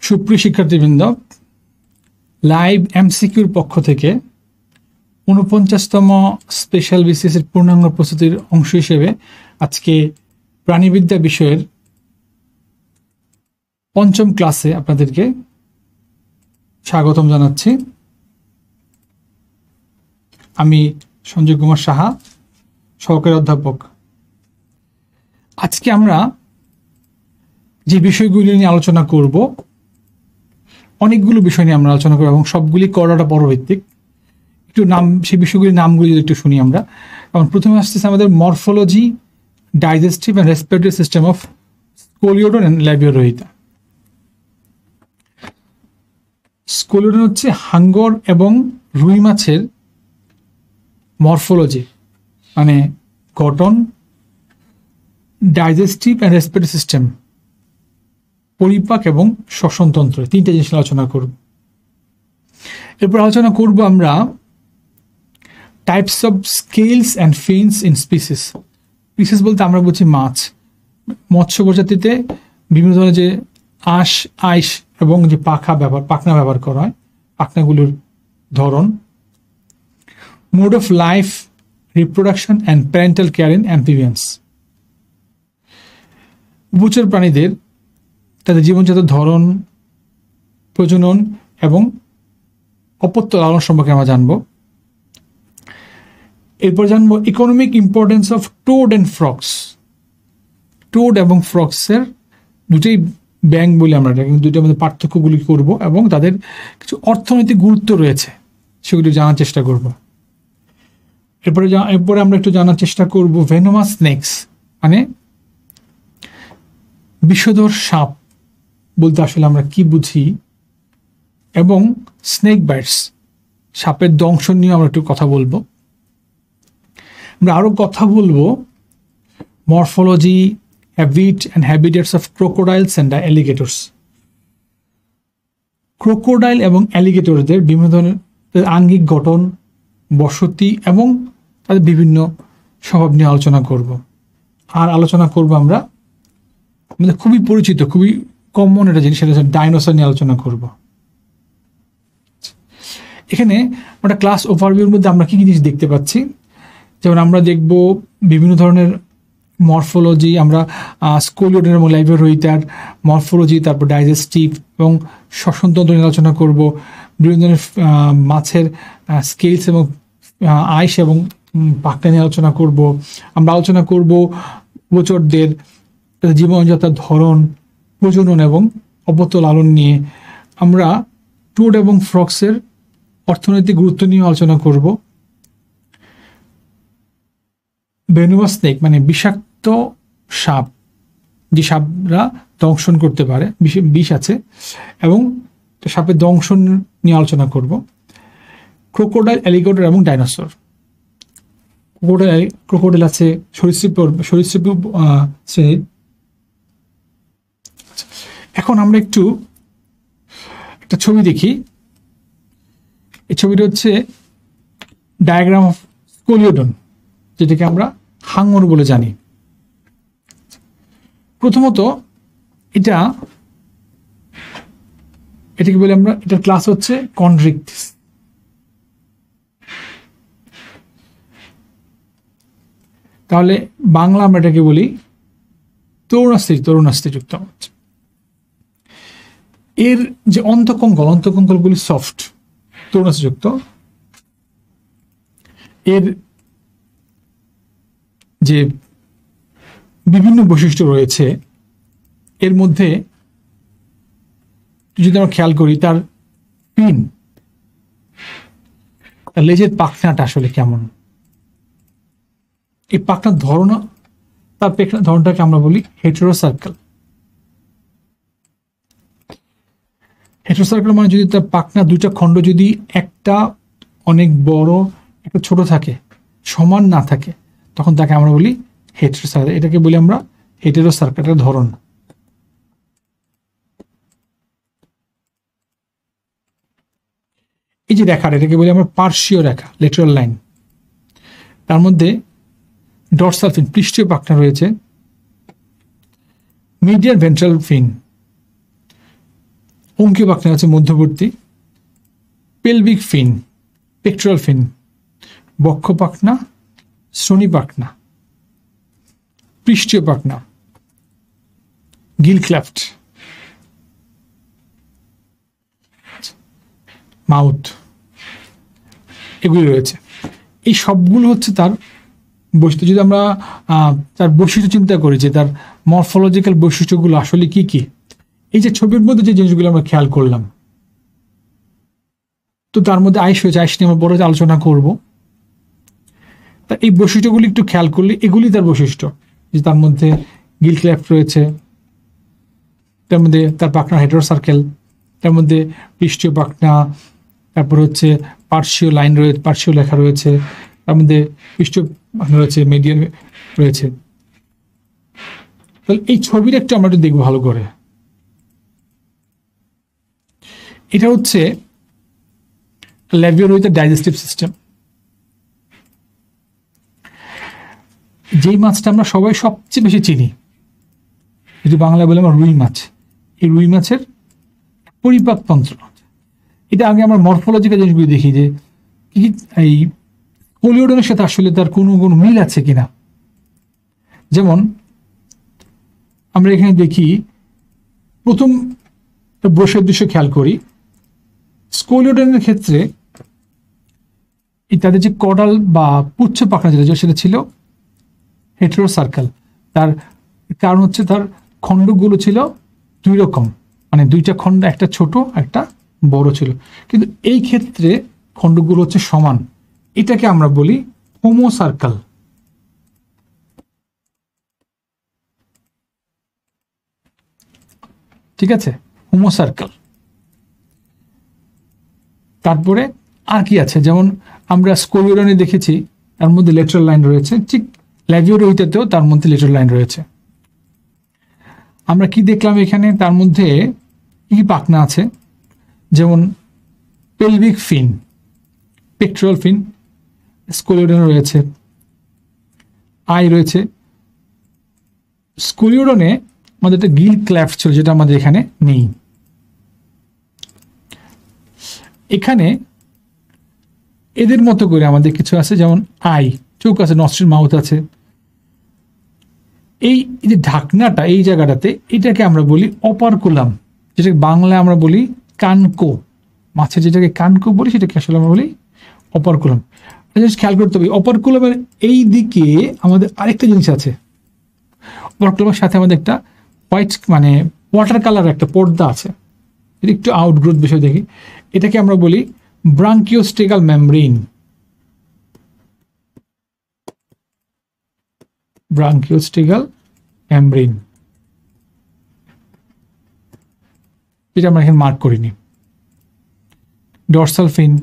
সুপ্রিয় শিক্ষার্থীবৃন্দ, লাইভ এমসিকিউর পক্ষ থেকে ৪৯তম স্পেশাল বিসিএস এর পূর্ণাঙ্গ প্রস্তুতির অংশ হিসেবে আজকে প্রাণীবিদ্যা বিষয়ের পঞ্চম ক্লাসে আপনাদেরকে স্বাগতম জানাচ্ছি। আমি সঞ্জয় কুমার সাহা, সহকারী অধ্যাপক। আজকে আমরা যে বিষয়গুলি নিয়ে আলোচনা করব, অনেকগুলো বিষয় নিয়ে আমরা আলোচনা করব এবং সবগুলি করাটা পরভিত্তিক। একটু সেই বিষয়গুলির নামগুলি যদি একটু শুনি আমরা। এবং প্রথমে আসতেছে আমাদের morphology, digestive and respiratory system of Scoliodon and Labeo rohita. Scoliodon হচ্ছে হাঙ্গর এবং রুই মাছের মরফোলজি, মানে গঠন, ডাইজেস্টিভ অ্যান্ড রেসপিরেটরি সিস্টেম, পরিপাক এবং শ্বসনতন্ত্র, তিনটা জিনিস আলোচনা করব। এরপর আলোচনা করব আমরা types of scales and fins in species. Species বলতে আমরা বলছি মাছ, মৎস্য প্রজাতিতে বিভিন্ন ধরনের যে আইস এবং যে পাখনা ব্যবহার করা হয়, পাখনাগুলোর ধরন, mode of life, reproduction and parental care in amphibians. উভচর প্রাণীদের তাদের জীবনযাত্রার ধরন, প্রজনন এবং অপত্য লালন সম্পর্কে আমরা জানব। এরপর জানব economic importance of towed and frogs. Towed এবং ফ্রক্সের দুটোই ব্যাঙ বলি আমরা, দুটোর মধ্যে পার্থক্যগুলি করব এবং তাদের কিছু অর্থনৈতিক গুরুত্ব রয়েছে সেগুলি জানার চেষ্টা করব। এরপরে আমরা একটু জানার চেষ্টা করব ভেনোমাস স্নেকস, মানে বিষধর সাপ বলতে আসলে আমরা কি বুঝি, এবং স্নেক বাইটস, সাপের দংশন নিয়ে আমরা একটু কথা বলবো। আমরা আরো কথা বলবো morphology, habit and habitats of crocodiles and alligators. Crocodile এবং অ্যালিগেটরদের বিভিন্ন ধরনের আঙ্গিক গঠন, বসতি এবং তাদের বিভিন্ন স্বভাব নিয়ে আলোচনা করব। আর আলোচনা করব আমরা আমাদের খুবই পরিচিত, খুবই কমন একটা জিনিস, সেটা হচ্ছে ডাইনোসর নিয়ে আলোচনা করব। এখানে একটা ক্লাস ওভারভিউর মধ্যে আমরা কি কি জিনিস দেখতে পাচ্ছি, যেমন আমরা দেখব বিভিন্ন ধরনের মরফোলজি, আমরা স্কোলিওডন এবং ল্যাবিওরোহিতার মরফোলজি, তারপর ডাইজেস্টিভ এবং শ্বসনতন্ত্র নিয়ে আলোচনা করব, বিভিন্ন ধরনের মাছের স্কেলস এবং আইস এবং পাখনা নিয়ে আলোচনা করব। আমরা আলোচনা করব উভচরদের জীবনযাত্রার ধরন, প্রজনন এবং অপত্য লালন নিয়ে। আমরা টোড এবং ফ্রক্সের অর্থনৈতিক গুরুত্ব নিয়ে আলোচনা করব। ভেনোমাস স্নেক মানে বিষাক্ত সাপ, যে সাপরা দংশন করতে পারে, বিষ আছে, এবং সাপের দংশন নিয়ে আলোচনা করব। ক্রোকোডাইল, অ্যালিগেটর এবং ডাইনোসর। ক্রোকোডাইল আছে সরীসৃপ শ্রেণীর। এখন আমরা একটা ছবি দেখি। এই ছবিটা হচ্ছে ডায়াগ্রাম অফ স্কোলিওডন, যেটাকে আমরা হাঙর বলে জানি। প্রথমত এটাকে বলে আমরা, এটার ক্লাস হচ্ছে কন্ড্রিকটিস। তাহলে বাংলা আমরা এটাকে বলি তরুণাস্থিযুক্ত। এর যে অন্তঃকঙ্কলগুলি সফট, তরুণাস্থিযুক্ত। এর যে বিভিন্ন বৈশিষ্ট্য রয়েছে, এর মধ্যে যদি আমরা খেয়াল করি, তার পিন, তার লেজের পাখনাটা আসলে কেমন, এই পাখনার ধরনটাকে আমরা বলি হেটেরোসার্কেল। হেটেরোসার্কেল মানে যদি তার পাখনা দুইটা খণ্ড, যদি একটা অনেক বড় একটা ছোট থাকে, সমান না থাকে, তখন তাকে আমরা বলি হেটেরোসার্কেল। এটাকে বলি আমরা হেটেরোসার্কেলের ধরন। এই যে রেখাটা, এটাকে বলি আমরা পার্শ্বীয় রেখা, লেটারাল লাইন। তার মধ্যে ডরসাল ফিন, পৃষ্ঠীয় পাখনা রয়েছে, মিডিয়াল ভেন্ট্রাল ফিন, অঙ্কীয় পাখনা হচ্ছে মধ্যবর্তী, পেলভিক ফিন, পেক্টোরাল ফিন, বক্ষ পাখনা, শ্রোণী পাখনা, পৃষ্ঠীয় পাখনা, গিল ক্ল্যাফট, মাউথ, এগুলি রয়েছে। এই সবগুলো হচ্ছে তার বৈশিষ্ট্য। যদি আমরা তার বৈশিষ্ট্য চিন্তা করি যে তার মরফোলজিক্যাল বৈশিষ্ট্যগুলো আসলে কি কি, এই যে ছবির মধ্যে যে জিনিসগুলো আমরা খেয়াল করলাম, তো তার মধ্যে আইস হয়েছে, আইস নিয়ে আমরা বড় আলোচনা করব। তা এই বৈশিষ্ট্যগুলি একটু খেয়াল করলে এগুলি তার বৈশিষ্ট্য, যে তার মধ্যে গিল ক্ল্যাফট রয়েছে, তার মধ্যে তার পাখনা হেটেরোসার্কেল, তার মধ্যে পৃষ্ঠীয় পাখনা, তারপর হচ্ছে পার্শ্বীয় লাইন রয়েছে, পার্শ্বীয় লেখা রয়েছে, তার মধ্যে পৃষ্ঠীয় পাখনা রয়েছে, মিডিয়ান রয়েছে। তাহলে এই ছবির একটা আমরা একটু দেখবো ভালো করে। এটা হচ্ছে ল্যাভিওরোইটার ডাইজেস্টিভ সিস্টেম। যেই মাছটা আমরা সবাই সবচেয়ে বেশি চিনি, যদি বাংলায় বলে আমরা রুই মাছ, এই রুই মাছের পরিপাক তন্ত্র, এটা আগে আমরা মরফোলজিক্যাল জিনিসগুলো দেখি যে কি এই কোলিওডনের সাথে আসলে তার কোনো মিল আছে কিনা। যেমন আমরা এখানে দেখি, প্রথম বসের দৃশ্য খেয়াল করি, স্কোলিওডনের ক্ষেত্রে তাদের যে কডাল বা পুচ্ছ পাখনা যেটা, সেটা ছিল হেটেরোসার্কেল। তার কারণ হচ্ছে তার খণ্ডগুলো ছিল দুই রকম, মানে দুইটা খণ্ড, একটা ছোট একটা বড় ছিল, কিন্তু এই ক্ষেত্রে খণ্ডগুলো হচ্ছে সমান। এটাকে আমরা বলি হোমোসার্কেল। ঠিক আছে, হোমোসার্কেল। তারপরে আর কি আছে, যেমন আমরা স্কোলিওডনে দেখেছি তার মধ্যে লেটারাল লাইন রয়েছে, ঠিক ল্যাভিওরোইটাতেও তার মধ্যে লেটারাল লাইন রয়েছে। আমরা কি দেখলাম এখানে, তার মধ্যে কি পাখনা আছে, যেমন পেলভিক ফিন, পেক্টোরাল ফিন স্কোলিওডনে রয়েছে, আই রয়েছে। স্কোলিওডনে আমাদের একটা গিল ক্ল্যাফট ছিল, যেটা আমাদের এখানে নেই। এখানে এদের মতো করে আমাদের কিছু আছে, যেমন আই, চোখ আছে, নস্ট্রিল, মাউথ আছে। এই যে ঢাকনাটা এই জায়গাটাতে, এটাকে আমরা বলি অপারকুলাম, যেটাকে বাংলায় আমরা বলি কানকো। মাছের যেটাকে কানকো বলি, সেটাকে আসলে আমরা বলি অপারকুলাম। জিনিস খেয়াল করতে হবে, অপারকুলামের এই দিকে আমাদের আরেকটা জিনিস আছে। অপারকুলামের সাথে আমাদের একটা হোয়াইট, মানে ওয়াটার কালার একটা পর্দা আছে, এটা একটু আউটগ্রোথ বিষয় দেখি। এটাকে আমরা বলি ব্রাঙ্কিওস্টেগাল মেমব্রেন। ব্রাঙ্কিওস্টেগাল মেমব্রেন, যেটা আমরা এখানে মার্ক করিনি। ডরসাল ফিন,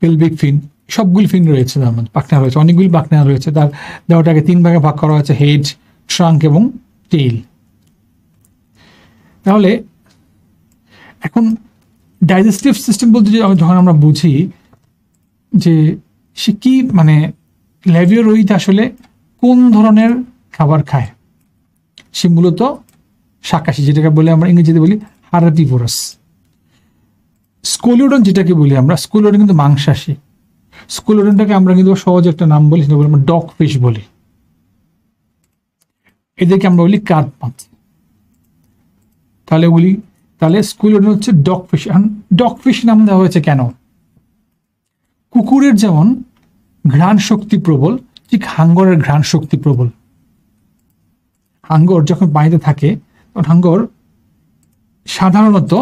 পেলভিক ফিন, সবগুলি ফিন রয়েছে, তার মধ্যে পাখনা রয়েছে, অনেকগুলি পাখনা রয়েছে। তার দেহটাকে 3 ভাগে ভাগ করা হয়েছে, হেড, ট্রাঙ্ক এবং টেইল। তাহলে এখন ডাইজেস্টিভ সিস্টেম বলতে যখন আমরা বুঝি যে সে কি, মানে ল্যাভিওরোইড আসলে কোন ধরনের খাবার খায়, সে মূলত শাকাশী, যেটাকে বলে আমরা ইংরেজিতে বলি হার্বিভোরাস। স্কোলিওডন যেটাকে বলি আমরা, স্কোলিওডন কিন্তু মাংসাশী। স্কোলিওডনটাকে আমরা কিন্তু সহজে একটা নাম বলি, সেটা বলি আমরা ডগ ফিশ বলি। এদেরকে আমরা বলি কার্প মাছ। তাহলে স্কোলিওডন হচ্ছে ডগ ফিশ। এখন ডগ ফিশ নাম দেওয়া হয়েছে কেন? কুকুরের যেমন ঘ্রাণ শক্তি প্রবল, ঠিক হাঙ্গরের ঘ্রাণ শক্তি প্রবল। হাঙ্গর যখন পানিতে থাকে, তখন হাঙ্গর সাধারণত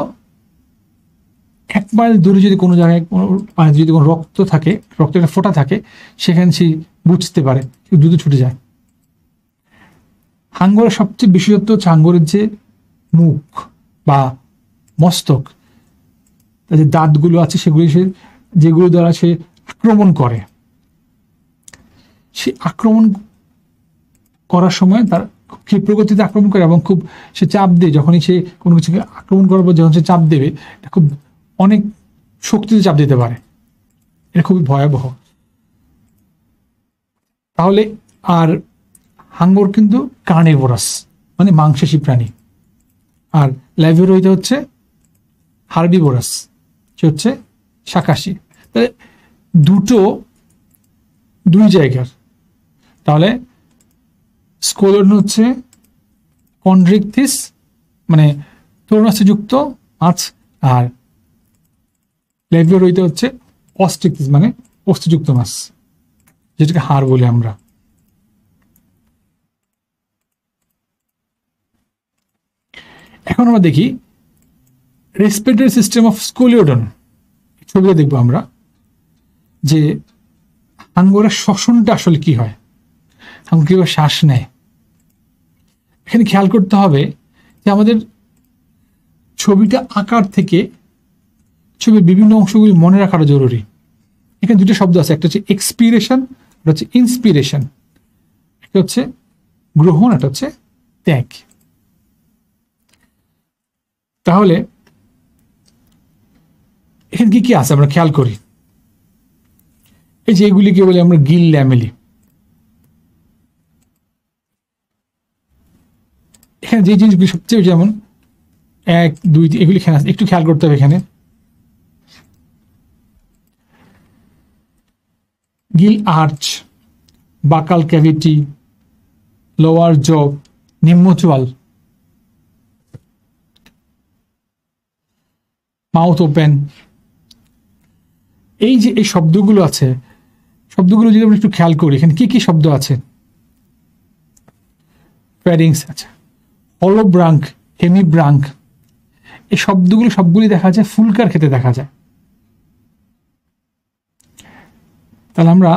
1 মাইল দূরে যদি কোনো জায়গায় পানিতে যদি কোনো রক্ত থাকে, রক্তের ফোঁটা থাকে, সেখানে সে বুঝতে পারে, দ্রুত ছুটে যায়। হাঙ্গরের সবচেয়ে বিশেষত্ব হচ্ছে হাঙ্গরের যে মুখ বা মস্তক, তার যে দাঁতগুলো আছে, সেগুলি যেগুলো দ্বারা সে আক্রমণ করে, সে আক্রমণ করার সময় তার ক্ষিপ্র গতিতে আক্রমণ করে এবং খুব সে চাপ দিয়ে, যখনই সে কোনো কিছুকে আক্রমণ করার পর যখন সে চাপ দেবে, এটা খুব অনেক শক্তিতে চাপ দিতে পারে। এটা খুবই ভয়াবহ। তাহলে আর হাঙ্গর কিন্তু কার্নিভোরাস, মানে মাংসাশী প্রাণী। আর লাইভেরোইতে হচ্ছে হার্বিভোরাস, সে হচ্ছে শাকাশী। তাহলে দুই জায়গার। তাহলে স্কোলিওডন হচ্ছে কন্ড্রিকথিস মানে তরুণাস্থিযুক্ত মাছ, আর লাইভেরোইতে হচ্ছে অস্ট্রিকথিস মানে অস্থিযুক্ত মাছ, যেটাকে হাড় বলি আমরা। এখন আমরা দেখি রেসপিরেটরি সিস্টেম অফ স্কোলিওডন। ছবিতে দেখবো আমরা যে হাঙ্গরের শ্বসনটা আসলে কি হয়, হাঙ্গর কিভাবে শ্বাস নেয়। এখানে খেয়াল করতে হবে যে আমাদের ছবিটা আকার থেকে ছবির বিভিন্ন অংশগুলি মনে রাখাটা জরুরি। এখানে দুটো শব্দ আছে, একটা হচ্ছে এক্সপিরেশন, একটা হচ্ছে ইন্সপিরেশন। একটা হচ্ছে গ্রহণ, একটা হচ্ছে ত্যাগ। তাহলে এখানে কি কি আছে আমরা খেয়াল করি। এই যে এগুলিকে বলি আমরা গিল ল্যামেলি। এখানে যে জিনিসগুলি সবচেয়ে যেমন 1, 2, 3 এগুলি এখানে একটু খেয়াল করতে হবে। এখানে গিল আর্চ, বাকাল ক্যাভিটি, লোয়ার জ, নিম্নচোয়াল, মাউথ ওপেন। এই যে এই শব্দগুলো আছে, শব্দগুলো যদি আমরা একটু খেয়াল করি, এখানে কি কি শব্দ আছে। ফ্যারিংস আছে, হলো ব্রাঙ্ক, হেমি ব্রাঙ্ক। এই শব্দগুলো সবগুলি দেখা যায় ফুলকার ক্ষেত্রে দেখা যায়। তাহলে আমরা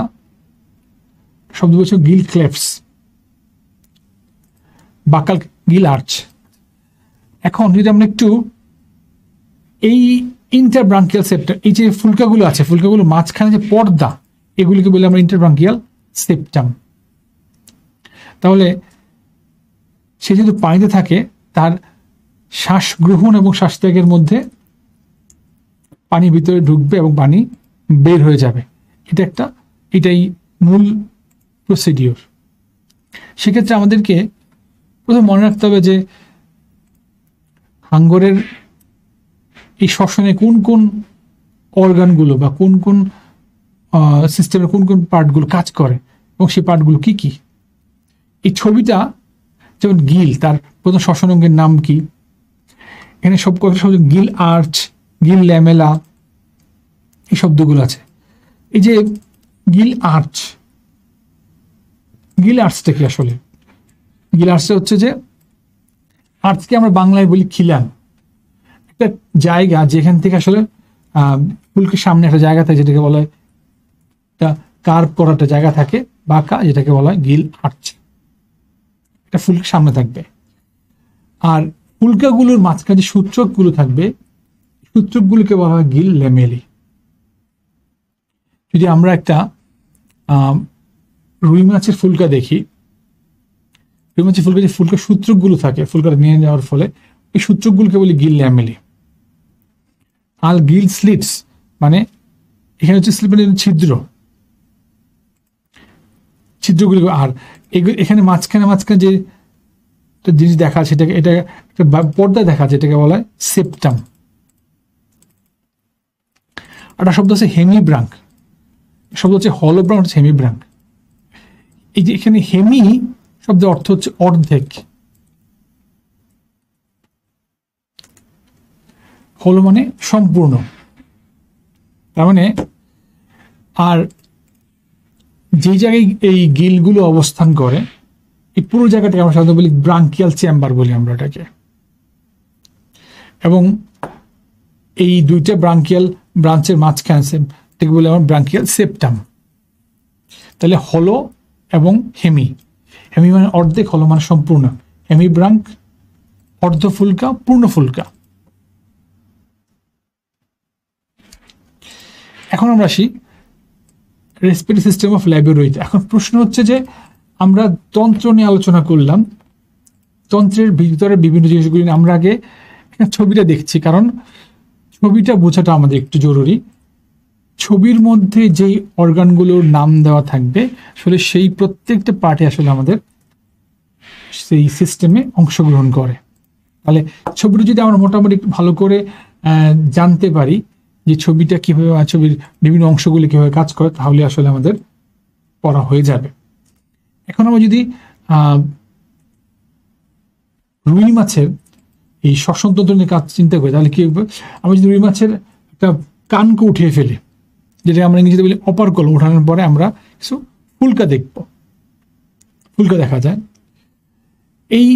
শব্দ বলছি গিল ক্লেফটস, বাকাল, গিল আর্চ। এখন যদি আমরা একটু এই ইন্টারব্রাঙ্কিয়াল সেপ্টাম, এই যে ফুলকাগুলো আছে, ফুলকাগুলো মাঝখানে যে পর্দা, এগুলিকে বলে আমরা ইন্টারব্রাঙ্কিয়াল সেপ্টাম। তাহলে সে যেহেতু পানিতে থাকে, তার শ্বাস গ্রহণ এবং শ্বাস ত্যাগের মধ্যে পানি ভিতরে ঢুকবে এবং পানি বের হয়ে যাবে। এটাই মূল প্রসিডিওর। সেক্ষেত্রে আমাদেরকে প্রথমে মনে রাখতে হবে যে হাঙ্গরের এই শ্বসনে কোন কোন অর্গানগুলো বা কোন কোন সিস্টেমের কোন কোন পার্টগুলো কাজ করে এবং সেই পার্টগুলো কি কি। এই ছবিটা যেমন গিল, তার প্রথম শ্বসন অঙ্গের নাম কি, এখানে সব কথা শব্দ গিল আর্চ, গিল ল্যামেলা, এই শব্দগুলো আছে। এই যে গিল আর্চ, গিল আর্চটা কি আসলে? গিল আর্চটা হচ্ছে যে আর্চকে আমরা বাংলায় বলি খিলান, একটা জায়গা যেখান থেকে আসলে ফুলকের সামনে একটা জায়গা থাকে যেটাকে বলা হয় কার্ভ করা একটা জায়গা থাকে বাঁকা, যেটাকে বলা হয় গিল আর্চ। এটা ফুলকের সামনে থাকবে। আর ফুলকাগুলোর মাঝখানে যে সূত্রকগুলো থাকবে, সূত্রকগুলোকে বলা হয় গিল ল্যামেলি। যদি আমরা একটা রুই মাছের ফুলকা দেখি, রুই মাছের ফুলকা যে ফুলকার সূত্রকগুলো থাকে, ফুলকাটা নিয়ে যাওয়ার ফলে এই সূত্রকগুলোকে বলি গিল ল্যামেলি। আর গিল স্লিটস মানে এখানে হচ্ছে স্লিট মানে ছিদ্র, ছিদ্রগুলি। আর এখানে মাঝখানে যে জিনিস দেখা আছে, এটাকে এটা একটা পর্দা দেখা আছে, এটাকে বলা হয় সেপ্টাম। একটা শব্দ আছে হেমিব্রাঙ্ক, শব্দ হচ্ছে হলো ব্রাঙ্ক, হচ্ছে হেমিব্রাঙ্ক। এই যে এখানে হেমি শব্দের অর্থ হচ্ছে অর্ধেক, হলো মানে সম্পূর্ণ। তার মানে আর যে জায়গায় এই গিলগুলো অবস্থান করে, এই পুরো জায়গাটাকে আমরা সাধারণত বলি ব্রাঙ্কিয়াল চেম্বার বলি আমরা এটাকে। এবং এই দুইটা ব্রাঙ্কিয়াল ব্রাঞ্চের মাঝখানে এটাকে বলি আমরা ব্রাঙ্কিয়াল সেপ্টাম। তাহলে হলো এবং হেমি, হেমি মানে অর্ধেক, হলো মানে সম্পূর্ণ। হেমি ব্রাঙ্ক অর্ধ ফুলকা, পূর্ণ ফুলকা। এখন আমরা আসি রেসপিরেটরি সিস্টেম অফ ল্যাবেরোইড। এখন প্রশ্ন হচ্ছে যে আমরা তন্ত্র নিয়ে আলোচনা করলাম, তন্ত্রের ভিতরে বিভিন্ন জিনিসগুলি আমরা আগে ছবিটা দেখছি, কারণ ছবিটা বোঝাটা আমাদের একটু জরুরি। ছবির মধ্যে যেই অর্গানগুলোর নাম দেওয়া থাকবে, আসলে সেই প্রত্যেকটা পার্টে আসলে আমাদের সেই সিস্টেমে অংশগ্রহণ করে। তাহলে ছবিটা যদি আমরা মোটামুটি ভালো করে জানতে পারি যে ছবিটা কীভাবে, ছবির বিভিন্ন অংশগুলি কীভাবে কাজ করে, তাহলে আসলে আমাদের পড়া হয়ে যাবে। এখন আমরা যদি রুই মাছের এই শ্বসনতন্ত্র নিয়ে কাজ চিন্তা করি, তাহলে কি হবে? আমরা যদি রুই মাছের একটা কানকে উঠিয়ে ফেলি, যেটা আমরা ইংরেজিতে বলি অপারকল, উঠানোর পরে আমরা কিছু ফুলকা দেখব, ফুলকা দেখা যায়। এই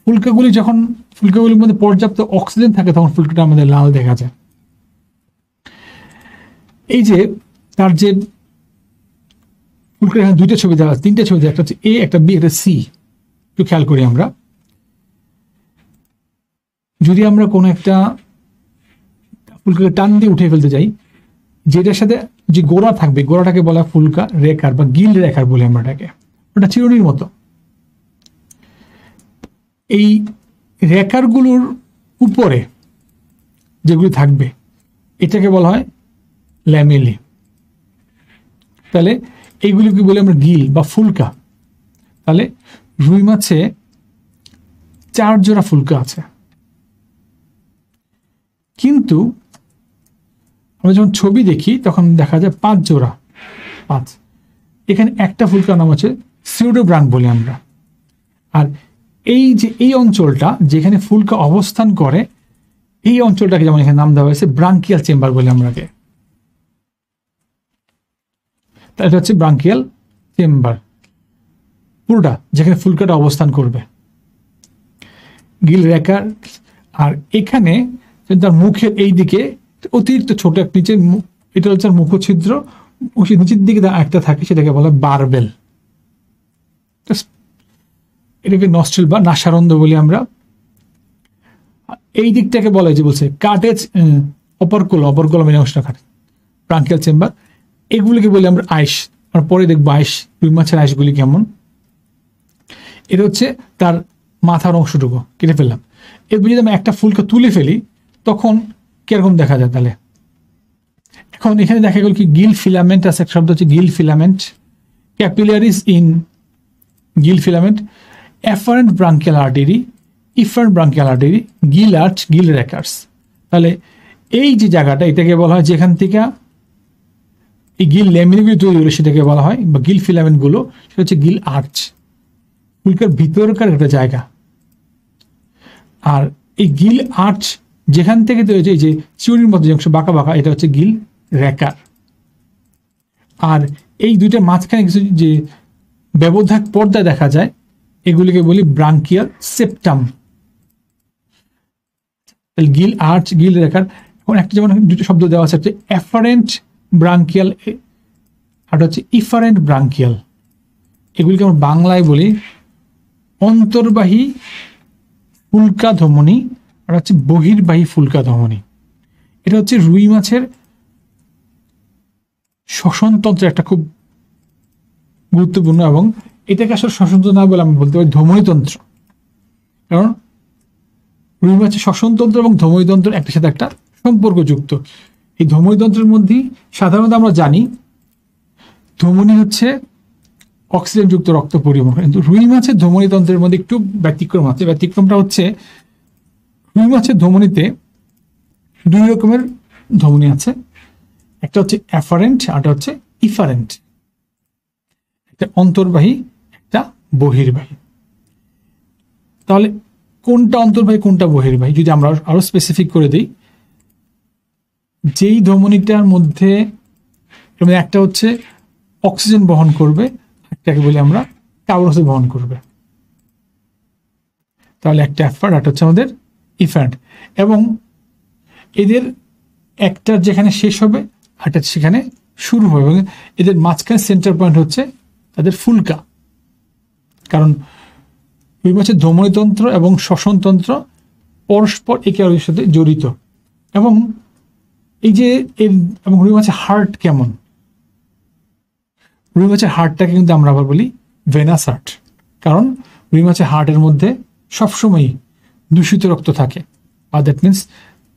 ফুলকাগুলির মধ্যে পর্যাপ্ত অক্সিজেন থাকে, তখন ফুলকাটা আমাদের লাল দেখা যায়। এই যে তার যে ফুলকা, এখানে দুইটা ছবি দেখা, তিনটা ছবি দেখা, একটা হচ্ছে এ, একটা বি, একটা সি। একটু খেয়াল করি আমরা, যদি আমরা কোনো একটা ফুলকাকে টান দিয়ে উঠে ফেলতে যাই, যেটার সাথে যে গোড়া থাকবে, গোড়াটাকে বলা ফুলকা রেখার বা গিল রেখার বলে আমরা এটাকে, ওটা চিরুনির মতো। এই রেখারগুলোর উপরে যেগুলি থাকবে, এটাকে বলা হয় ল্যামেলি। তাহলে এইগুলিকে বলে আমরা গিল বা ফুলকা। তাহলে রুই মাছে 4 জোড়া ফুলকা আছে, কিন্তু আমরা যখন ছবি দেখি তখন দেখা যায় 5 জোড়া, 5। এখানে একটা ফুলকার নাম হচ্ছে সিউডোব্রাঙ্ক বলি আমরা। আর এই যে এই অঞ্চলটা যেখানে ফুলকা অবস্থান করে, এই অঞ্চলটাকে যেমন এখানে নাম দেওয়া হয়েছে ব্রাঙ্কিয়াল চেম্বার বলে আমরাকে। তাহলে এটা হচ্ছে ব্রাঙ্কিয়াল চেম্বার, পুরোটা যেখানে ফুলকাটা অবস্থান করবে, গিল রেখার। আর এখানে তার মুখের এই দিকে অতিরিক্ত ছোট এক নিচের, এটা হচ্ছে মুখছিদ্র, নিচের দিকে একটা থাকে, সেটাকে বলা হয় বারবেল। এটাকে নস্ট্রিল বা নাসারন্ধ বলি আমরা। এই দিকটাকে বলা হয় যে বলছে কাটেজ অপরকল মানে অংশটা কাটে, ব্রাঙ্কিয়াল চেম্বার। এগুলিকে বলি আমরা আইস। আমরা পরে দেখবো আইস, রুই মাছের আইসগুলি কেমন। এটা হচ্ছে তার মাথার অংশটুকু কেটে ফেললাম। এরপর যদি আমি একটা ফুলকা তুলে ফেলি, তখন কিরকম দেখা যায়? তাহলে এখন এখানে দেখা গেল কি গিল ফিলামেন্ট আছে, একটা শব্দ হচ্ছে Gill filament, capillaries in Gill filament, efferent branchial artery, efferent branchial artery, Gill arch, Gill wreckers. তাহলে এই যে জায়গাটা, এটাকে বলা হয় যেখান থেকে এই গিল ল্যামিনাগুলি তৈরি হলো, সেটাকে বলা হয়, বা গিল ফিলামেন্টগুলো, সেটা হচ্ছে গিল আর্চ, ফুলকার ভিতরকার একটা জায়গা। আর এই গিল আর্চ যেখান থেকে তৈরি হয়েছে, এই যে চিউরির মধ্যে যে অংশ বাঁকা বাঁকা, এটা হচ্ছে গিল রেকার। আর এই দুইটা মাঝখানে কিছু যে ব্যবধাক পর্দা দেখা যায়, এগুলিকে বলি branchial septum. Gill arch, gill raker. এখন একটা যেমন দুটো শব্দ দেওয়া আছে, একটা এফারেন্ট ব্রাঙ্কিয়াল, আর হচ্ছে ইফারেন্ট ব্রাঙ্কিয়াল। এগুলিকে আমরা বাংলায় বলি অন্তর্বাহী ফুলকা ধমনী, আর হচ্ছে বহির্বাহী ফুলকা ধমনী। এটা হচ্ছে রুই মাছের শ্বসনতন্ত্রের একটা খুব গুরুত্বপূর্ণ, এবং এটাকে আসলে শ্বসনতন্ত্র না বলে আমি বলতে পারি ধমনীতন্ত্র। কারণ রুই মাছের শ্বসনতন্ত্র এবং ধমনীতন্ত্র একটার সাথে একটা সম্পর্কযুক্ত। এই ধমনীতন্ত্রের মধ্যেই সাধারণত আমরা জানি ধমনী হচ্ছে অক্সিজেনযুক্ত রক্ত পরিবহন, কিন্তু রুই মাছের ধমনীতন্ত্রের মধ্যে একটু ব্যতিক্রম আছে। ব্যতিক্রমটা হচ্ছে রুই মাছের ধমনীতে 2 রকমের ধমনী আছে, একটা হচ্ছে অ্যাফারেন্ট, আরটা হচ্ছে ইফারেন্ট। একটা অন্তর্বাহী, একটা বহির্বাহী। তাহলে কোনটা অন্তর্বাহী কোনটা বহির্বাহী যদি আমরা আরো স্পেসিফিক করে দিই, যেই ধমনীটার মধ্যে একটা হচ্ছে অক্সিজেন বহন করবে, একটাকে বলি আমরা কার্বন বহন করবে, তাহলে একটা অ্যাফারেন্ট, একটা হচ্ছে আমাদের ইফারেন্ট। এবং এদের একটা যেখানে শেষ হবে, একটা সেখানে শুরু হবে, এবং এদের মাঝখানে সেন্টার পয়েন্ট হচ্ছে তাদের ফুলকা। কারণ রুই মাছের ধমনীতন্ত্র এবং শ্বসনতন্ত্র পরস্পর একে অপরের সাথে জড়িত। এবং এই যে এবং রুই মাছের হার্ট কেমন, রুই মাছের হার্টটাকে কিন্তু আমরা আবার বলি ভেনাস হার্ট, কারণ রুই মাছের হার্টের মধ্যে সবসময়ই দূষিত রক্ত থাকে, বা দ্যাট মিনস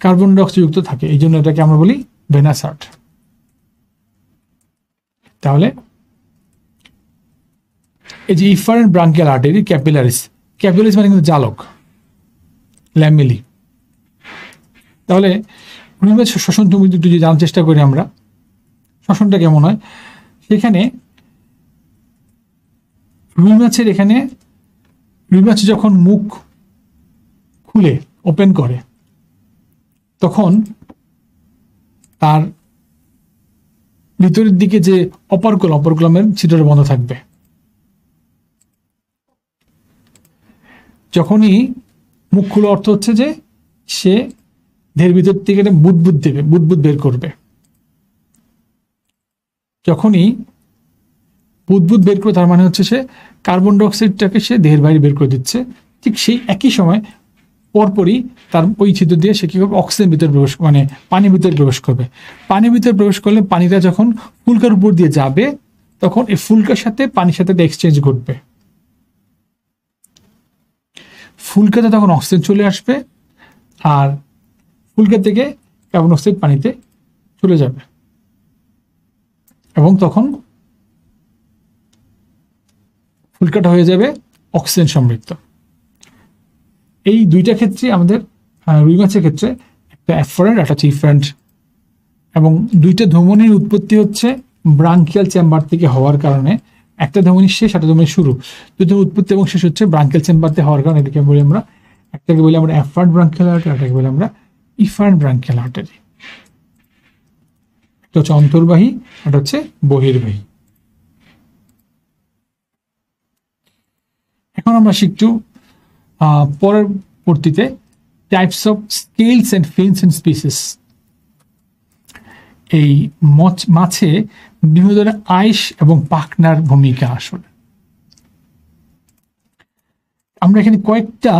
কার্বন ডাইঅক্সাইড যুক্ত থাকে, এই জন্য এটাকে আমরা বলি ভেনাস হার্ট। তাহলে এই যে efferent branchial artery, capillaries, capillaries মানে কিন্তু জালক, ল্যামেলি। তাহলে রুই মাছের শ্বসন তুমি যদি জানার চেষ্টা করি আমরা, শ্বসনটা কেমন হয়, সেখানে রুই মাছ যখন মুখ খুলে ওপেন করে তখন তার ভিতরের দিকে যে অপারকুলামের ছিদ্রটা বন্ধ থাকবে। যখনই মুখ খুলে অর্থ হচ্ছে যে সে দেহের ভিতর থেকে বুদবুদ বের করবে। যখনই বুদবুদ বের করে তার মানে হচ্ছে সে কার্বন ডাইঅক্সাইডটাকে সে দেহের বাইরে বের করে দিচ্ছে। ঠিক সেই একই সময় পরপরই তার ওই ছিদ্র দিয়ে সে কি করবে, অক্সিজেন ভিতরে পানির ভিতরে প্রবেশ করবে। পানির ভিতরে প্রবেশ করলে পানিটা যখন ফুলকার উপর দিয়ে যাবে তখন এই ফুলকার সাথে পানির সাথে এক্সচেঞ্জ ঘটবে। ফুলকাতে তখন অক্সিজেন চলে আসবে আর ফুলকা থেকে কার্বন ডাইঅক্সাইড পানিতে চলে যাবে এবং তখন ফুলকাটা হয়ে যাবে অক্সিজেন সমৃদ্ধ। এই দুইটা ক্ষেত্রে আমাদের রুই মাছের ক্ষেত্রে একটা অ্যাফারেন্ট একটা হচ্ছে ইফারেন্ট, এবং দুইটা ধমনির উৎপত্তি হচ্ছে ব্রাঙ্কিয়াল চেম্বার থেকে হওয়ার কারণে। একটা ধমনির শেষ, একটা ধমনির শুরু, দুটো উৎপত্তি এবং শেষ হচ্ছে ব্রাঙ্কিয়াল চেম্বারতে হওয়ার কারণে এটাকে বলি আমরা, একটাকে বলি আমরা অ্যাফারেন্ট ব্রাঙ্কিয়াল আর্টারি, একটাকে বলি আমরা ইফারেন্ট ব্রাঙ্কিয়াল আর্টারি। একটা হচ্ছে অন্তর্বাহী, একটা হচ্ছে বহির্বাহী। এখন আমরা শিখছি পরবর্তীতে types of scales and fins and species. এই মাছে বিভিন্ন ধরনের আইস এবং পাখনার ভূমিকা। আসলে আমরা এখানে কয়েকটা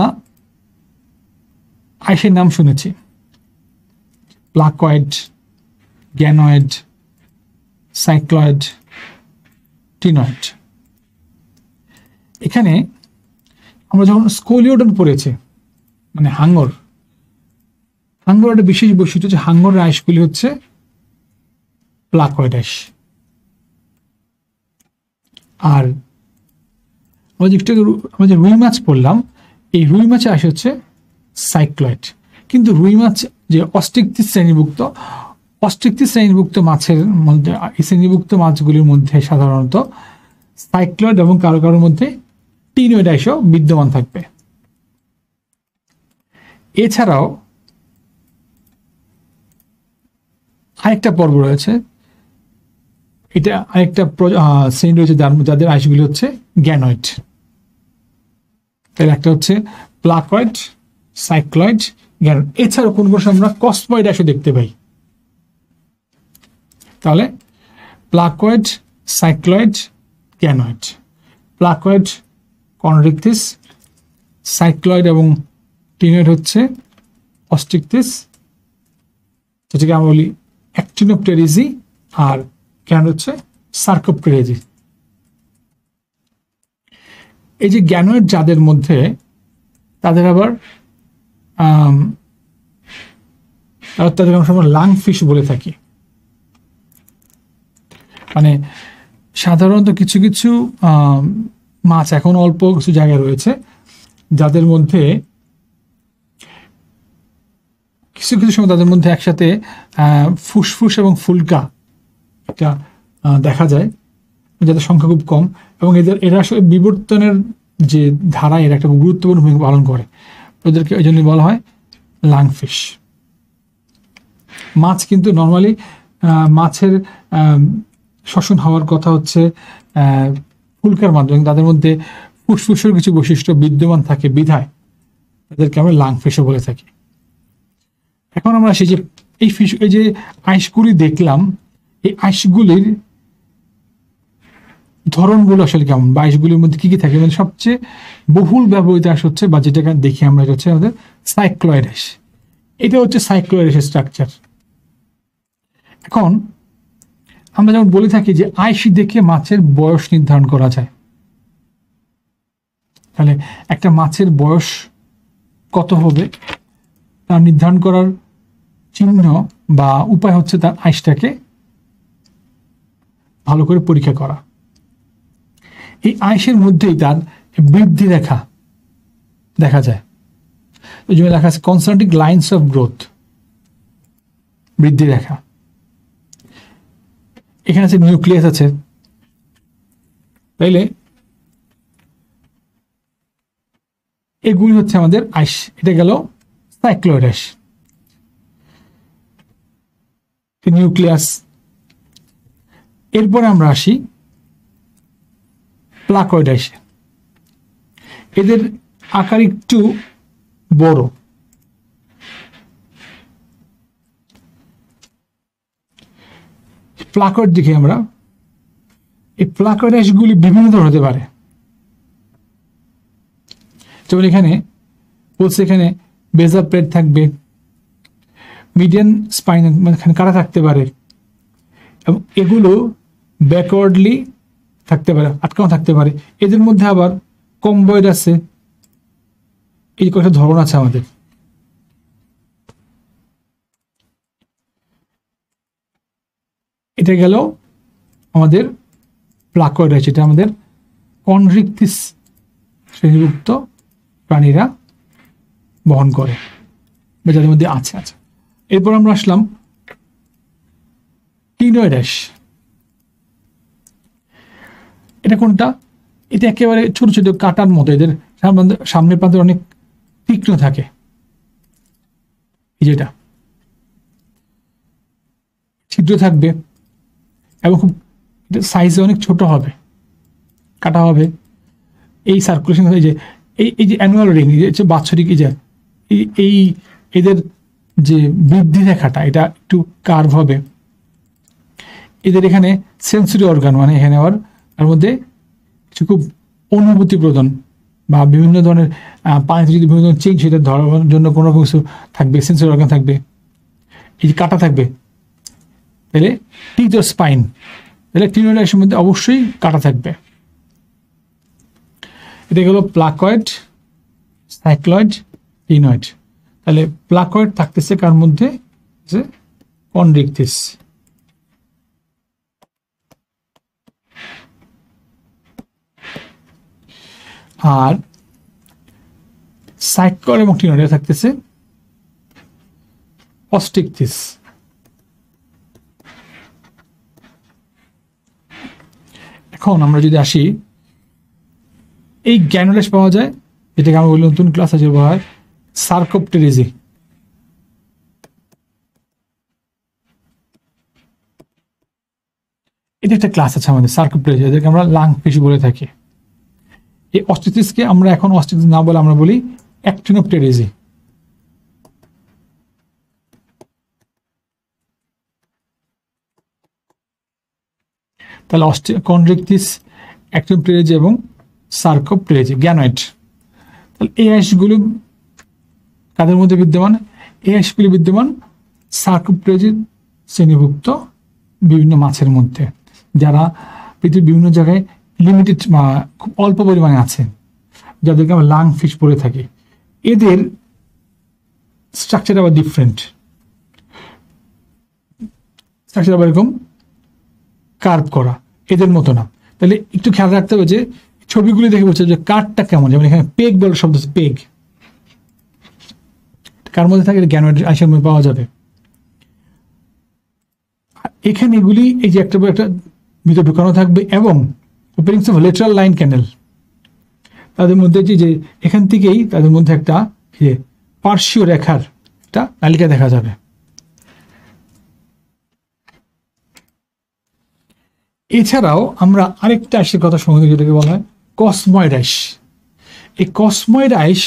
আইসের নাম শুনেছি, প্লাকয়েড, গ্যানয়েড, সাইক্লয়েড, টিনয়েড। এখানে আমরা যখন স্কোলিওডন পড়েছি, মানে হাঙ্গর একটা বিশেষ বৈশিষ্ট্য হচ্ছে হাঙ্গরের আইসগুলি হচ্ছে প্লাকয়েড আইস। আর আমরা যে রুই মাছ পড়লাম, এই রুই মাছের আইস হচ্ছে সাইক্লয়েড। কিন্তু রুই মাছ যে অস্ট্রিকটিস শ্রেণীভুক্ত মাছের মধ্যে, এই শ্রেণীভুক্ত মাছগুলির মধ্যে সাধারণত সাইক্লয়েড এবং কারো কারোর মধ্যে টিনয়েড আইসও বিদ্যমান থাকবে। এছাড়াও আরেকটা পর্ব রয়েছে, এটা আরেকটা শ্রেণী রয়েছে যাদের আইসগুলি হচ্ছে গ্যানয়েড। তাহলে একটা হচ্ছে প্লাকয়েড, সাইক্লয়েড, গ্যানয়েড। এছাড়াও কোন কোন আমরা কসময়েড আইসও দেখতে পাই। তাহলে প্লাকয়েড, সাইক্লয়েড, গ্যানয়েড। প্লাকয়েড কনরিকটিস, সাইক্লয়েড এবং টিনয়েড হচ্ছে অস্ট্রিকটিস, যেটাকে আমরা বলি অ্যাক্টিনোপটেরিজি, আর গ্যানয়েড হচ্ছে সার্কোপটেরিজি। এই যে গ্যানয়েড যাদের মধ্যে, তাদের আবার তাদের আমরা সময় লাং ফিশ বলে থাকি। মানে সাধারণত কিছু কিছু মাছ এখন অল্প কিছু জায়গায় রয়েছে যাদের মধ্যে কিছু কিছু সময় তাদের মধ্যে একসাথে ফুসফুস এবং ফুলকা এটা দেখা যায়, যাদের সংখ্যা খুব কম, এবং এরা আসলে বিবর্তনের যে ধারা এর একটা গুরুত্বপূর্ণ ভূমিকা পালন করে। ওদেরকে এই জন্য বলা হয় লাংফিশ। মাছ কিন্তু নর্মালি মাছের শ্বসন হওয়ার কথা হচ্ছে ফুলকার মাধ্যমে, তাদের মধ্যে ফুসফুসের কিছু বৈশিষ্ট্য বিদ্যমান থাকে বিধায় তাদেরকে আমরা লাংফিশও বলে থাকি। এখন আমরা সেই যে এই যে আইসগুলি দেখলাম, এই আইসগুলির ধরনগুলো আসলে কেমন, বা আইসগুলির মধ্যে কি কি থাকে, মানে সবচেয়ে বহুল ব্যবহৃত আইস হচ্ছে, বা যেটাকে দেখি আমরা, এটা হচ্ছে আমাদের সাইক্লয়েড আইস। এটা হচ্ছে সাইক্লয়েড আইসের স্ট্রাকচার। এখন আমরা যেমন বলে থাকি যে আইস দেখে মাছের বয়স নির্ধারণ করা যায়। তাহলে একটা মাছের বয়স কত হবে তা নির্ধারণ করার চিহ্ন বা উপায় হচ্ছে তার আইসটাকে ভালো করে পরীক্ষা করা। এই আইসের মধ্যেই তার বৃদ্ধি রেখা দেখা যায়। ওই জন্য লেখা আছে কনসেন্ট্রিক লাইন্স অফ গ্রোথ, বৃদ্ধি রেখা। এখানে আছে নিউক্লিয়াস আছে, তাইলে এগুলি হচ্ছে আমাদের আইস। এটা গেল সাইক্লয়েড আইস, নিউক্লিয়াস। এরপরে আমরা আসি প্লাকয়েড আইসে। এদের আকার একটু বড়, প্লাকয়েড দেখি আমরা। এই প্লাকয়েড আইসগুলি বিভিন্ন ধরনের হতে পারে, যেমন এখানে বলছে এখানে বেজার প্লেট থাকবে, মিডিয়ান স্পাইন মানে এখানে কাটা থাকতে পারে, এবং এগুলো ব্যাকওয়ার্ডলি থাকতে পারে, আটকানো থাকতে পারে। এদের মধ্যে আবার কম্বয়েড আছে, এই কয়েকটা ধরন আছে আমাদের। এটা গেল আমাদের প্লাকয়েড আছে, এটা আমাদের কনড্রিকটিস শ্রেণীভুক্ত প্রাণীরা বহন করে বা যাদের মধ্যে আছে। আচ্ছা, এরপর আমরা আসলাম ক্লিনয়েড আইস। এটা কোনটা? এটা একেবারে ছোট ছোট কাটার মতো, এদের সামনের প্রান্তে অনেক তীক্ষ্ণ থাকে, যেটা ছিদ্র থাকবে এবং খুব সাইজে অনেক ছোট হবে, কাটা হবে। এই সার্কুলেশন এই যে এই যে অ্যানুয়াল রিং, যে বাৎসরিক এই এদের যে বৃদ্ধি রেখাটা এটা একটু কার্ভ হবে। এদের এখানে সেন্সরি অর্গান মানে এখানে আবার তার মধ্যে কিছু খুব অনুভূতি প্রদান বা বিভিন্ন ধরনের পানিতে যদি বিভিন্ন ধরনের চেঞ্জ সেটা ধরার জন্য কোনো কিছু থাকবে, সেন্সরি অর্গান থাকবে। এই যে কাটা থাকবে, তাহলে টিথ ও স্পাইন, তাহলে ক্লিনয়েড আইসের মধ্যে অবশ্যই কাটা থাকবে। এটা গেল প্লাকয়েড, সাইক্লয়েড, ক্লিনয়েড। তাহলে প্লাকয়েড থাকতেছে কার মধ্যে? কনড্রিকটিস। আর সাইক্লয়েড এবং ক্লিনয়েড থাকতেছে অস্টিকটিস। এখন আমরা যদি আসি, এই গ্যানুলাস পাওয়া যায়, যেটাকে আমরা বলি নতুন ক্লাস আছে বলা হয় সার্কোপটেরিজি। এটা একটা ক্লাস আছে আমাদের সার্কোপটেরিজি, যেটাকে আমরা লাং ফিশ বলে থাকি। এই অস্টিকটিসকে আমরা এখন অস্টিকটিস না বলে আমরা বলি অ্যাক্টিনোপটেরিজি। তাহলে কনড্রিকটিস, অ্যাক্টিনোপটেরিজি এবং সার্কোপটেরিজি, গ্যানয়েড। তাহলে এই আইসগুলো কাদের মধ্যে বিদ্যমান? এই আইসগুলি বিদ্যমান সার্কোপটেরিজি শ্রেণীভুক্ত বিভিন্ন মাছের মধ্যে, যারা পৃথিবীর বিভিন্ন জায়গায় লিমিটেড বা খুব অল্প পরিমাণে আছে, যাদেরকে আমরা লাং ফিশ বলে থাকি। এদের স্ট্রাকচার আবার ডিফারেন্ট, স্ট্রাকচার আবার এরকম কার্ভ করা, এদের মতো না। তাহলে একটু খেয়াল রাখতে হবে যে ছবিগুলি দেখে বলছে যে কাঠটা কেমন। যেমন এখানে পেগ বলে শব্দ আছে, পেগ কার মধ্যে থাকে? গ্যানোয়েড আইসের মধ্যে পাওয়া যাবে। এখানে এগুলি এই যে একটা ভিতরে ঢুকানো থাকবে এবং ওপেনিংস অফ লেটারাল লাইন ক্যানেল, তাদের মধ্যে যে এখান থেকেই তাদের মধ্যে একটা পার্শ্বীয় রেখার একটা তালিকা দেখা যাবে। এছাড়াও আমরা আরেকটা আইসের কথা শুনতে, যেটাকে বলা হয় কসময়েড আইস। এই কসময়েড আইস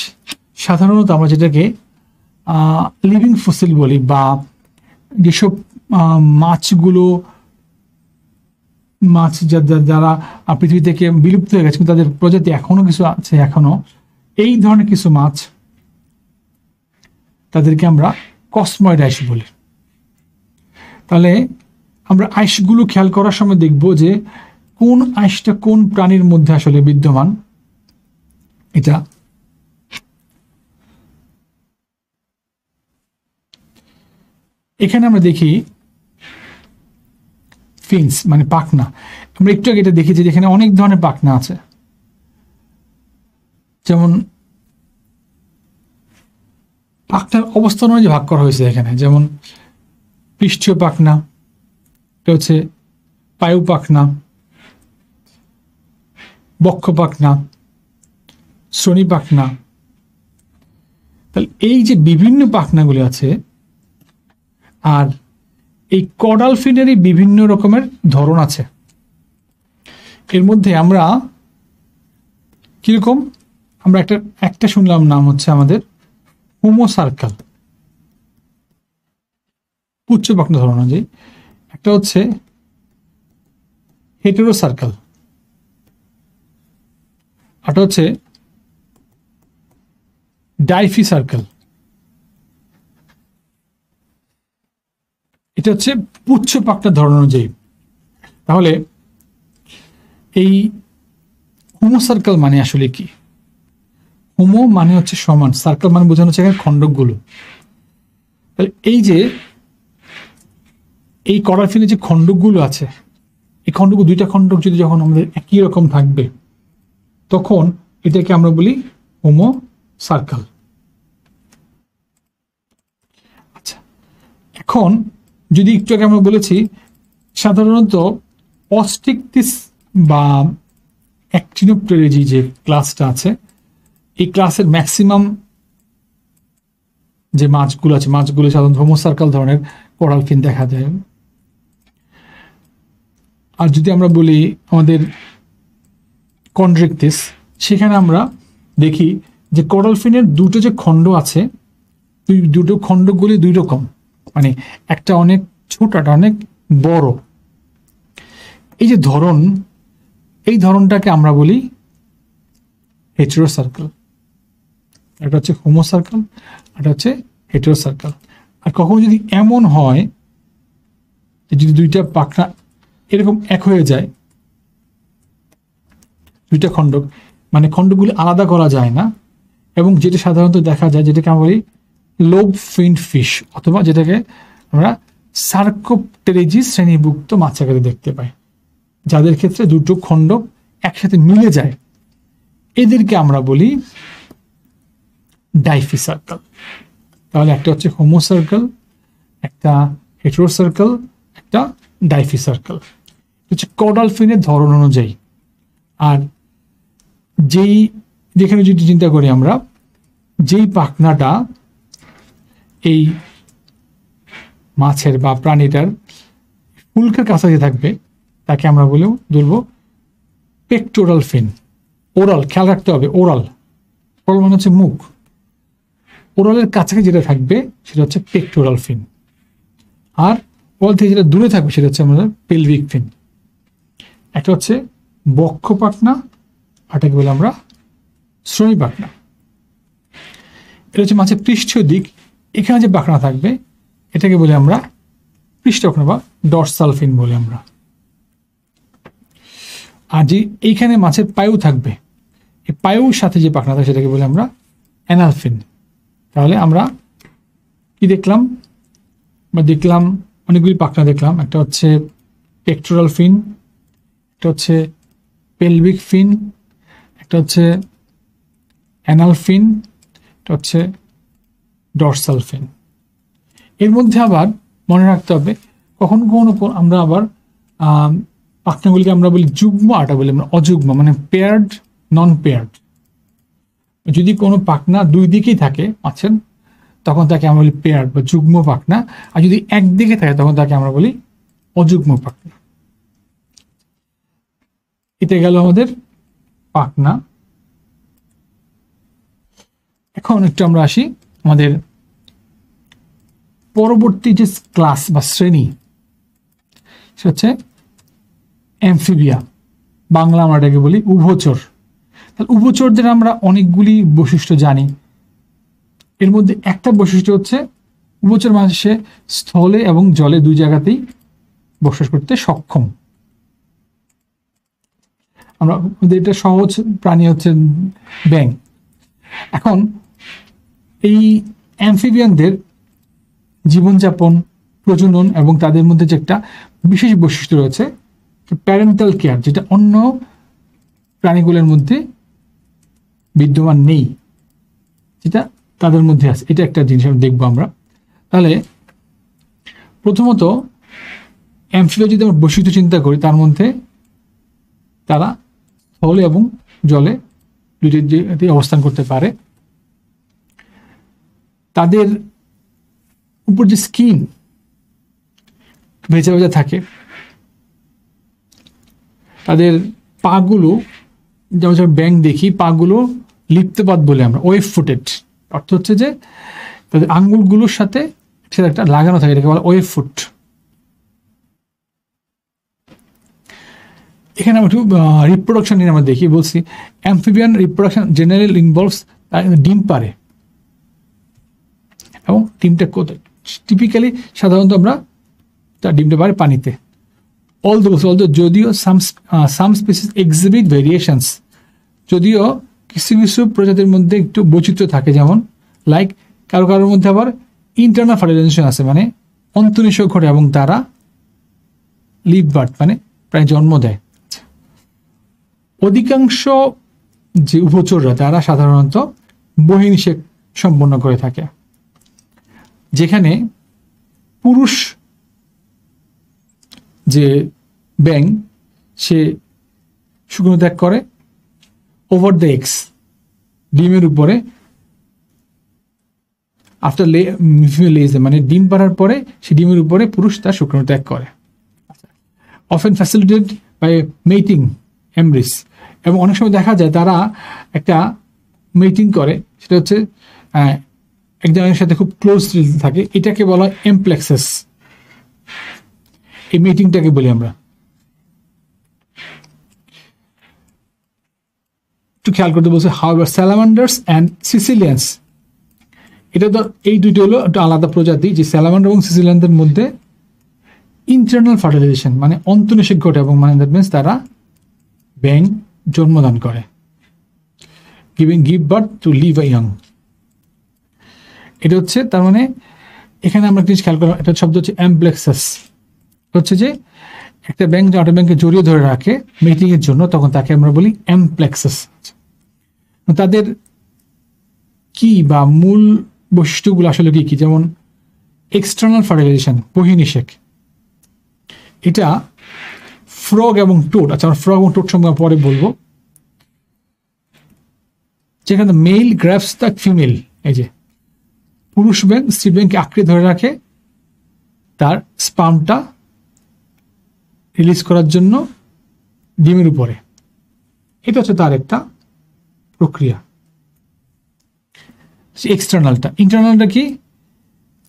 সাধারণত আমরা যেটাকে লিভিং ফসিল বলি, বা যেসব মাছগুলো মাছ যারা পৃথিবী থেকে বিলুপ্ত হয়ে গেছে কিন্তু তাদের প্রজাতি এখনো কিছু আছে, এখনো এই ধরনের কিছু মাছ, তাদেরকে আমরা কসময়েড আইস বলি। তাহলে আমরা আইসগুলো খেয়াল করার সময় দেখব যে কোন আইসটা কোন প্রাণীর মধ্যে আসলে বিদ্যমান। এটা এখানে আমরা দেখি ফিন্স মানে পাখনা। আমরা একটু আগে এটা দেখেছি যেখানে অনেক ধরনের পাখনা আছে, যেমন পাখনার অবস্থান অনুযায়ী ভাগ করা হয়েছে এখানে, যেমন পৃষ্ঠীয় পাখনা, এটা হচ্ছে পায়ু পাখনা, বক্ষ পাখনা, শ্রোণী পাখনা। তাহলে এই যে বিভিন্ন পাখনাগুলি আছে, আর এই কডাল ফিনেরই বিভিন্ন রকমের ধরন আছে। এর মধ্যে আমরা কিরকম, আমরা একটা শুনলাম নাম হচ্ছে আমাদের হোমোসার্কাল, উচ্চ পাখনা ধরন অনুযায়ী। একটা হচ্ছে হেটেরোসার্কাল, একটা হচ্ছে ডাইফি সার্কেল। এটা হচ্ছে পুচ্ছ পাখনা ধরন অনুযায়ী। তাহলে এই হোমোসার্কেল মানে আসলে কি? হোমো মানে হচ্ছে সমান, সার্কেল মানে বোঝানো হচ্ছে এখানে খণ্ডকগুলো। তাহলে এই যে এই কডাল ফিনে যে খণ্ডকগুলো আছে, এই খণ্ডক, দুইটা খণ্ডক যদি যখন আমাদের একই রকম থাকবে, তখন এটাকে আমরা বলি হোমো সার্কেল। আচ্ছা, এখন যদি একটু আগে আমরা বলেছি, সাধারণত অস্টিকটিস বা অ্যাক্টিনোপ্টেরিজি যে ক্লাসটা আছে, এই ক্লাসের ম্যাক্সিমাম যে মাছগুলো আছে, মাছগুলো সাধারণত হোমোসার্কাল ধরনের কডাল ফিন দেখা যায়। আর যদি আমরা বলি আমাদের কন্ড্রিকটিস, সেখানে আমরা দেখি যে কডাল ফিনের দুটো যে খণ্ড আছে, দুটো খণ্ডগুলি দুই রকম, মানে একটা অনেক ছোট, একটা অনেক বড়। এই যে ধরন, এই ধরনটাকে আমরা বলি হেটেরোসার্কেল। একটা হচ্ছে হোমোসার্কেল, একটা হচ্ছে হেটেরোসার্কেল। আর কখনো যদি এমন হয় যদি দুইটা পাখনা এরকম এক হয়ে যায়, দুইটা খণ্ডক, মানে খণ্ডগুলি আলাদা করা যায় না, এবং যেটা সাধারণত দেখা যায়, যেটাকে আমরা বলি লোব ফিন্ড ফিশ, অথবা যেটাকে আমরা সার্কোপটেরিজি শ্রেণীভুক্ত মাছ আকারে দেখতে পাই, যাদের ক্ষেত্রে দুটো খণ্ডক একসাথে মিলে যায়, এদেরকে আমরা বলি ডাইফি সার্কেল। তাহলে একটা হচ্ছে হোমোসার্কেল, একটা হেটেরোসার্কেল, একটা ডাইফি সার্কেল। হচ্ছে কডাল ফিনের ধরন অনুযায়ী। আর যেখানে যদি চিন্তা করি আমরা, যেই পাখনাটা এই মাছের বা প্রাণীটার ফুলকের কাছাকাছি থাকবে, তাকে আমরা বলবো পেক্টোরাল ফিন। ওরাল, খেয়াল রাখতে হবে, ওরাল মানে হচ্ছে মুখ, ওরালের কাছাকাছি যেটা থাকবে সেটা হচ্ছে পেক্টোরাল ফিন। আর ওরাল থেকে যেটা দূরে থাকবে সেটা হচ্ছে আমাদের পেলভিক ফিন। একটা হচ্ছে বক্ষ পাখনা, আরটাকে বলে আমরা শ্রোণী পাখনা। এটা হচ্ছে মাছের পৃষ্ঠীয় দিক, এখানে যে পাখনা থাকবে এটাকে বলি আমরা পৃষ্ঠ পাখনা বা ডরসাল ফিন বলি আমরা। আর যে এইখানে মাছের পায়ু থাকবে, এই পায়ুর সাথে যে পাখনা থাকবে সেটাকে বলি আমরা অ্যানাল ফিন। তাহলে আমরা কি দেখলাম? দেখলাম অনেকগুলি পাখনা দেখলাম। একটা হচ্ছে পেক্টোরাল ফিন, একটা হচ্ছে পেলভিক ফিন, একটা হচ্ছে অ্যানাল ফিন, এটা হচ্ছে ডরসাল ফিন। এর মধ্যে আবার মনে রাখতে হবে, কখনো কখনো আমরা আবার পাখনাগুলিকে আমরা বলি যুগ্ম, আরটা বলি আমরা অযুগ্ম, মানে পেয়ার্ড, নন পেয়ার্ড। যদি কোনো পাখনা দুই দিকেই থাকে মাছের, তখন তাকে আমরা বলি পেয়ার্ড বা যুগ্ম পাখনা। আর যদি একদিকে থাকে তখন তাকে আমরা বলি অযুগ্ম পাখনা। এটা গেল আমাদের পাখনা। এখন একটু আমরা আসি আমাদের পরবর্তী যে ক্লাস বা শ্রেণী, সেটা হচ্ছে অ্যামফিবিয়া, বাংলা আমরা এটাকে বলি উভচর। তাহলে উভচরদের আমরা অনেকগুলি বৈশিষ্ট্য জানি। এর মধ্যে একটা বৈশিষ্ট্য হচ্ছে উভচর মানুষে স্থলে এবং জলে দুই জায়গাতেই বসবাস করতে সক্ষম। আমরা এটা সহজ প্রাণী হচ্ছে ব্যাঙ। এখন এই অ্যামফিবিয়ানদের জীবনযাপন, প্রজনন এবং তাদের মধ্যে যে একটা বিশেষ বৈশিষ্ট্য রয়েছে প্যারেন্টাল কেয়ার, যেটা অন্য প্রাণীগুলোর মধ্যে বিদ্যমান নেই, যেটা তাদের মধ্যে আছে। এটা একটা জিনিস আমরা দেখবো আমরা। তাহলে প্রথমত অ্যামফিবিয়া যদি আমরা বৈশিষ্ট্য চিন্তা করি, তার মধ্যে তারা স্থলে এবং জলে দুইটি অবস্থান করতে পারে। তাদের উপর যে স্কিন ভেজা ভেজা থাকে, তাদের পাগুলো যেমন ব্যাঙ দেখি, পাগুলো লিপ্তপাত বলে আমরা, ওয়েভ ফুটেড, অর্থ হচ্ছে যে তাদের আঙ্গুলগুলোর সাথে সেটা একটা লাগানো থাকে, এটাকে বলা ওয়েভ ফুট। এখানে আমরা একটু রিপ্রোডাকশন নিয়ে আমরা দেখি, বলছি অ্যামফিবিয়ান রিপ্রোডাকশন জেনারেল ইনভলভস, ডিম পারে এবং ডিমটা কোথায় টিপিক্যালি সাধারণত আমরা তার ডিমটা পারে পানিতে। অলদো যদিও সাম স্পিসিস এক্সিবিট ভেরিয়েশনস, যদিও কিছু কিছু প্রজাতির মধ্যে একটু বৈচিত্র্য থাকে, যেমন লাইক কারোর মধ্যে আবার ইন্টারনাল ফার্টিলাইজেশন আছে, মানে অন্তঃনিষেক ঘটে এবং তারা লিভ বার্থ মানে প্রায় জন্ম দেয়। অধিকাংশ যে উভচররা তারা সাধারণত বহির্নিষেক সম্পন্ন করে থাকে, যেখানে পুরুষ যে ব্যাং সে শুকনো ত্যাগ করে ওভার দ্য এগস, ডিমের উপরে, আফটার লেজ মানে ডিম পাড়ার পরে সে ডিমের উপরে পুরুষ তার শুকনো ত্যাগ করে, অফেন ফ্যাসিলিটেড বাই মেটিং এমব্রিস। এবং অনেক সময় দেখা যায় তারা একটা মেটিং করে, সেটা হচ্ছে একজনের সাথে খুব ক্লোজ থাকে, এটাকে বলা হয় এমপ্লেক্সাস। এই মিটিংটাকে বলি আমরা। একটু খেয়াল করতে বলছে হাউএভার স্যালামান্ডার্স অ্যান্ড সিসিলিয়ান্স, এটা তো এই দুইটা হলো একটু আলাদা প্রজাতি, যে স্যালামান্ডার এবং সিসিলিয়ানদের মধ্যে ইন্টারনাল ফার্টিলাইজেশন মানে অন্তঃনিষেক ঘটে, এবং মানে দ্যাট মিনস তারা ব্যাং জন্মদান করে, give birth to live a young. এটা হচ্ছে তার মানে এখানে আমরা একটা জিনিস খেয়াল করলাম, একটা শব্দ হচ্ছে অ্যামপ্লেক্সাস, হচ্ছে যে একটা ব্যাংক আরেকটা ব্যাংকে জড়িয়ে ধরে রাখে মিটিং এর জন্য, তখন তাকে আমরা বলি অ্যামপ্লেক্সাস। তাদের কি বা মূল বৈশিষ্ট্যগুলো আসলে কি কি, যেমন এক্সটার্নাল ফার্টিলাইজেশন বহির্নিষেক, এটা ফ্রগ এবং টোড। আচ্ছা, আমরা ফ্রগ এবং টোড সম্পর্কে পরে বলবো। যেখানে মেল গ্রাফস দ্য ফিমেল, এই যে পুরুষ ব্যাং স্ত্রী ব্যাংকে আঁকড়ে ধরে রাখে তার স্পার্মটা রিলিজ করার জন্য ডিমের উপরে, এটা হচ্ছে তার একটা প্রক্রিয়া। এক্সটার্নালটা, ইন্টারনালটা কি?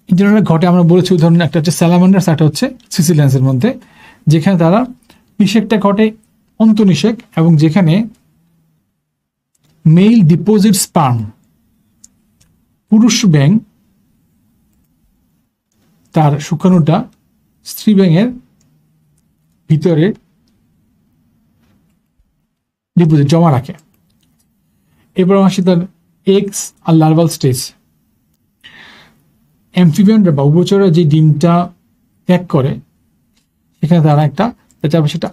ইন্টারনাল ঘটে আমরা বলেছি উদাহরণ, একটা হচ্ছে স্যালামান্ডার্স, একটা হচ্ছে সিসিলিয়ান্সের মধ্যে, যেখানে তারা নিষেকটা ঘটে অন্তঃনিষেক, এবং যেখানে মেল ডিপোজিট স্পার্ম, পুরুষ ব্যাং তার শুকানোটা স্ত্রী ব্যাঙের ভিতরে ডিপোজিট জমা রাখে। এরপর আসে তার এগস আর লার্ভাল স্টেজ। অ্যামফিবিয়ানরা বা উভচররা যে ডিমটা ত্যাগ করে, সেখানে তারা একটা চারপাশে একটা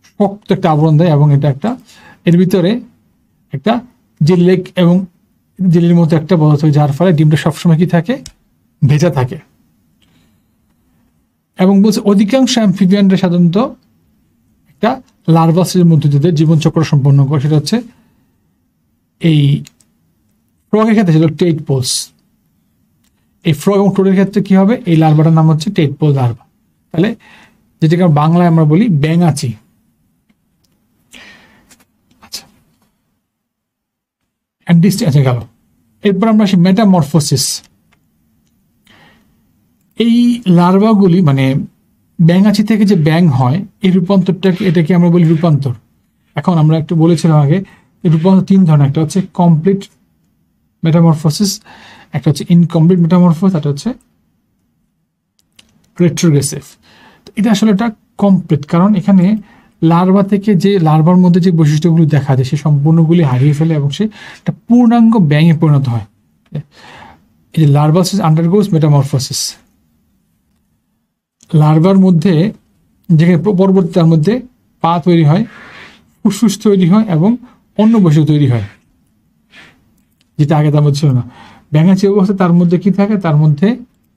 শক্ত একটা আবরণ দেয়, এবং এটা একটা এর ভিতরে একটা জেলেক এবং জেলের মতো একটা পদার্থ, যার ফলে ডিমটা সবসময় কি থাকে, ভেজা থাকে। এবং বলছে অধিকাংশ অ্যামফিবিয়ানরা সাধারণত একটা লার্ভা স্টেজের মধ্যে দিয়ে জীবনচক্র সম্পন্ন করে, সেটা হচ্ছে এই ফ্রগের ক্ষেত্রে ছিল টেড পোলস। এই ফ্রগ এবং টোডের ক্ষেত্রে কি হবে, এই লার্ভাটার নাম হচ্ছে টেড পোল লার্ভা। তাহলে যেটাকে বাংলায় আমরা বলি ব্যাঙাচি। আচ্ছা, আচ্ছা গেল। এরপর আমরা আসি মেটামরফোসিস। এই লার্ভাগুলি মানে ব্যাঙাচি থেকে যে ব্যাং হয়, এই রূপান্তরটাকে, এটাকে আমরা বলি রূপান্তর। এখন আমরা একটু বলেছিলাম আগে, এই রূপান্তর তিন ধরনের, একটা হচ্ছে কমপ্লিট মেটামরফোসিস, একটা হচ্ছে ইনকমপ্লিট মেটামরফোসিস, একটা হচ্ছে রেট্রোগ্রেসিভ। এটা আসলে একটা কমপ্লিট, কারণ এখানে লার্ভা থেকে যে লার্ভার মধ্যে যে বৈশিষ্ট্যগুলি দেখা যায় সে সম্পূর্ণগুলি হারিয়ে ফেলে, এবং সে একটা পূর্ণাঙ্গ ব্যাঙে পরিণত হয়। এই যে লার্ভা স্টেজ আন্ডারগোস মেটামরফোসিস। লার্ভার মধ্যে যেখানে পরবর্তী তার মধ্যে পা তৈরি হয়, ফুসফুস তৈরি হয়, এবং অন্য বৈশিষ্ট্য তৈরি হয়, যেটা আগে তার মধ্যে ছিল না। ব্যাঙাচি অবস্থা তার মধ্যে কি থাকে, তার মধ্যে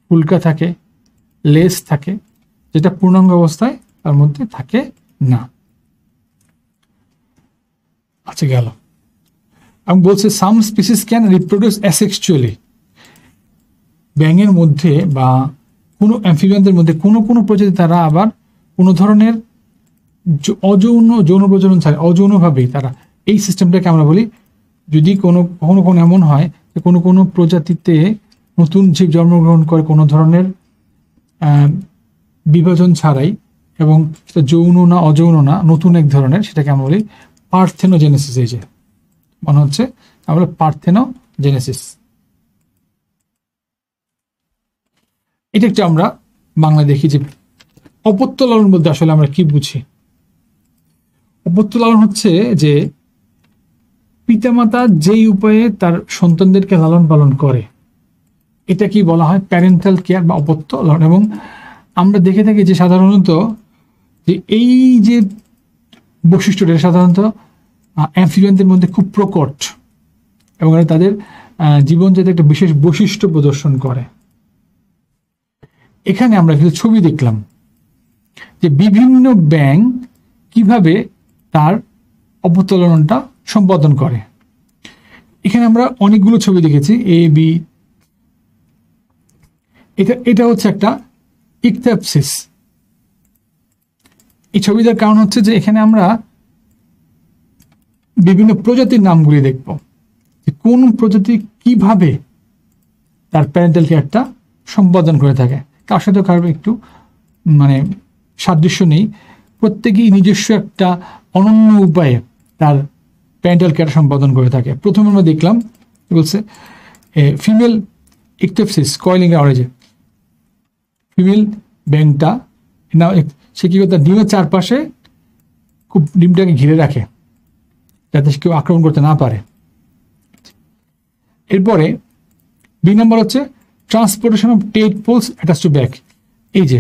ফুলকা থাকে, লেজ থাকে, যেটা পূর্ণাঙ্গ অবস্থায় তার মধ্যে থাকে না। আচ্ছা গেল। আমি বলছি সাম স্পিসিস ক্যান রিপ্রোডিউস অ্যাসেক্সুয়ালি। ব্যাঙের মধ্যে বা কোনো অ্যাম্ফিবিয়ানদের মধ্যে কোনো কোনো প্রজাতি তারা আবার কোনো ধরনের যৌন প্রজনন ছাড়া অযৌনভাবেই তারা, এই সিস্টেমটাকে আমরা বলি, যদি কখনো কখনো এমন হয় যে কোনো কোনো প্রজাতিতে নতুন জীব জন্মগ্রহণ করে কোনো ধরনের বিভাজন ছাড়াই, এবং সেটা যৌন না অযৌন না, নতুন এক ধরনের, সেটাকে আমরা বলি পার্থেনোজেনেসিস। এই যে মনে হচ্ছে আমরা পার্থেনোজেনেসিস। এটা একটা আমরা বাংলায় দেখি যে অপত্য লালন বলতে আসলে আমরা কি বুঝি। অপত্য লালন হচ্ছে যে পিতামাতা যেই উপায়ে তার সন্তানদেরকে লালন পালন করে, এটা কি বলা হয় প্যারেন্টাল কেয়ার বা অপত্য লালন। এবং আমরা দেখে থাকি যে সাধারণত যে এই যে বৈশিষ্ট্যটা সাধারণত অ্যাম্ফিবিয়ানদের মধ্যে খুব প্রকট, এবং তাদের জীবনযাত্রায় একটা বিশেষ বৈশিষ্ট্য প্রদর্শন করে। এখানে আমরা কিছু ছবি দেখলাম যে বিভিন্ন ব্যাঙ কিভাবে তার অপত্য-লালনটা সম্পাদন করে। এখানে আমরা অনেকগুলো ছবি দেখেছি, এ বি। এটা হচ্ছে একটা ইকথ্যাপসিস। এই ছবিটার কারণ হচ্ছে যে এখানে আমরা বিভিন্ন প্রজাতির নামগুলি দেখব, যে কোন প্রজাতি কিভাবে তার প্যারেন্টাল কেয়ারটা সম্পাদন করে থাকে। তার সাথে কারো একটু মানে সাদৃশ্য নেই, প্রত্যেকেই নিজস্ব একটা অনন্য উপায়ে তার প্যারেন্টাল কেয়ার সম্পাদন করে থাকে। প্রথমে আমরা দেখলাম বলছে ফিমেল ইকথ্যাপসিস কয়েলিং অরেজে, ফিমেল ব্যাংটা না, সে কি করে তার ডিমের চারপাশে খুব ডিমটাকে ঘিরে রাখে যাতে কেউ আক্রমণ করতে না পারে। এরপরে দুই নম্বর হচ্ছে transportation of tadpoles attach to back. এই যে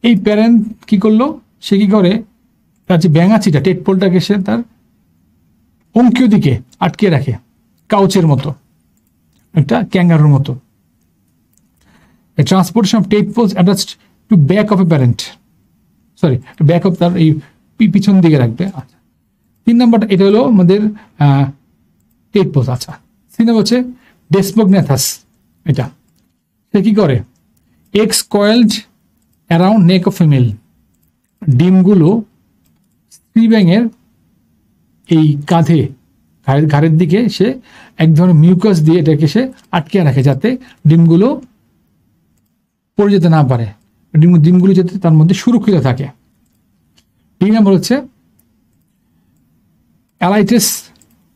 এই প্যারেন্ট কি করলো, সে কি করে তার যে ব্যাঙাচিটা টেডপোলটাকে সে তার অঙ্কীয় দিকে আটকে রাখে, কাউচের মতো, একটা ক্যাঙ্গারুর মতো। Transportation of tadpoles attached to back of a parent, sorry back of তার এই পিছন দিকে রাখবে। আচ্ছা, তিন নম্বরটা এটা হলো আমাদের টেডপোলস। আচ্ছা, তিন নম্বর হচ্ছে ডেসমোগনাথাস। এটা সে কি করে, x coiled around neck of female, ডিমগুলো স্ত্রী ব্যাঙের এই কাঁধে ঘাড়ের দিকে সে এক ধরনের মিউকাস দিয়ে এটাকে সে আটকে রাখে যাতে ডিমগুলো পড়ে যেতে না পারে, ডিমগুলো যাতে তার মধ্যে সুরক্ষিত থাকে। তিন নম্বর হচ্ছে অ্যালাইটিস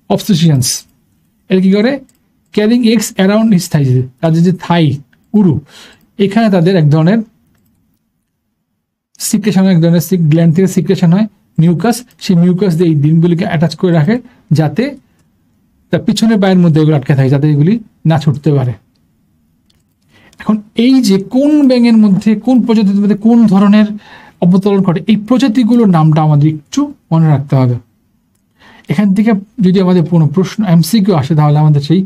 অবস্টিশিয়ান্স। এটা কি করে, ক্যারিং এক্স অ্যারাউন্ড হিজ থাই, তাদের যে থাই উরু, এখানে তাদের এক ধরনের সিক্রেশন, এক ধরনের গ্ল্যান্ড থেকে সিক্রেশন হয় মিউকাস, সেই মিউকাস দিয়ে এই ডিমগুলিকে অ্যাটাচ করে রাখে যাতে তার পিছনের পায়ের মধ্যে এগুলো আটকে থাকে, যাতে এগুলি না ছুটতে পারে। এখন এই যে কোন ব্যাঙের মধ্যে কোন প্রজাতির মধ্যে কোন ধরনের অপতরণ ঘটে, এই প্রজাতিগুলোর নামটা আমাদের একটু মনে রাখতে হবে। এখান থেকে যদি আমাদের কোনো প্রশ্ন এমসিকিউ আসে তাহলে আমাদের সেই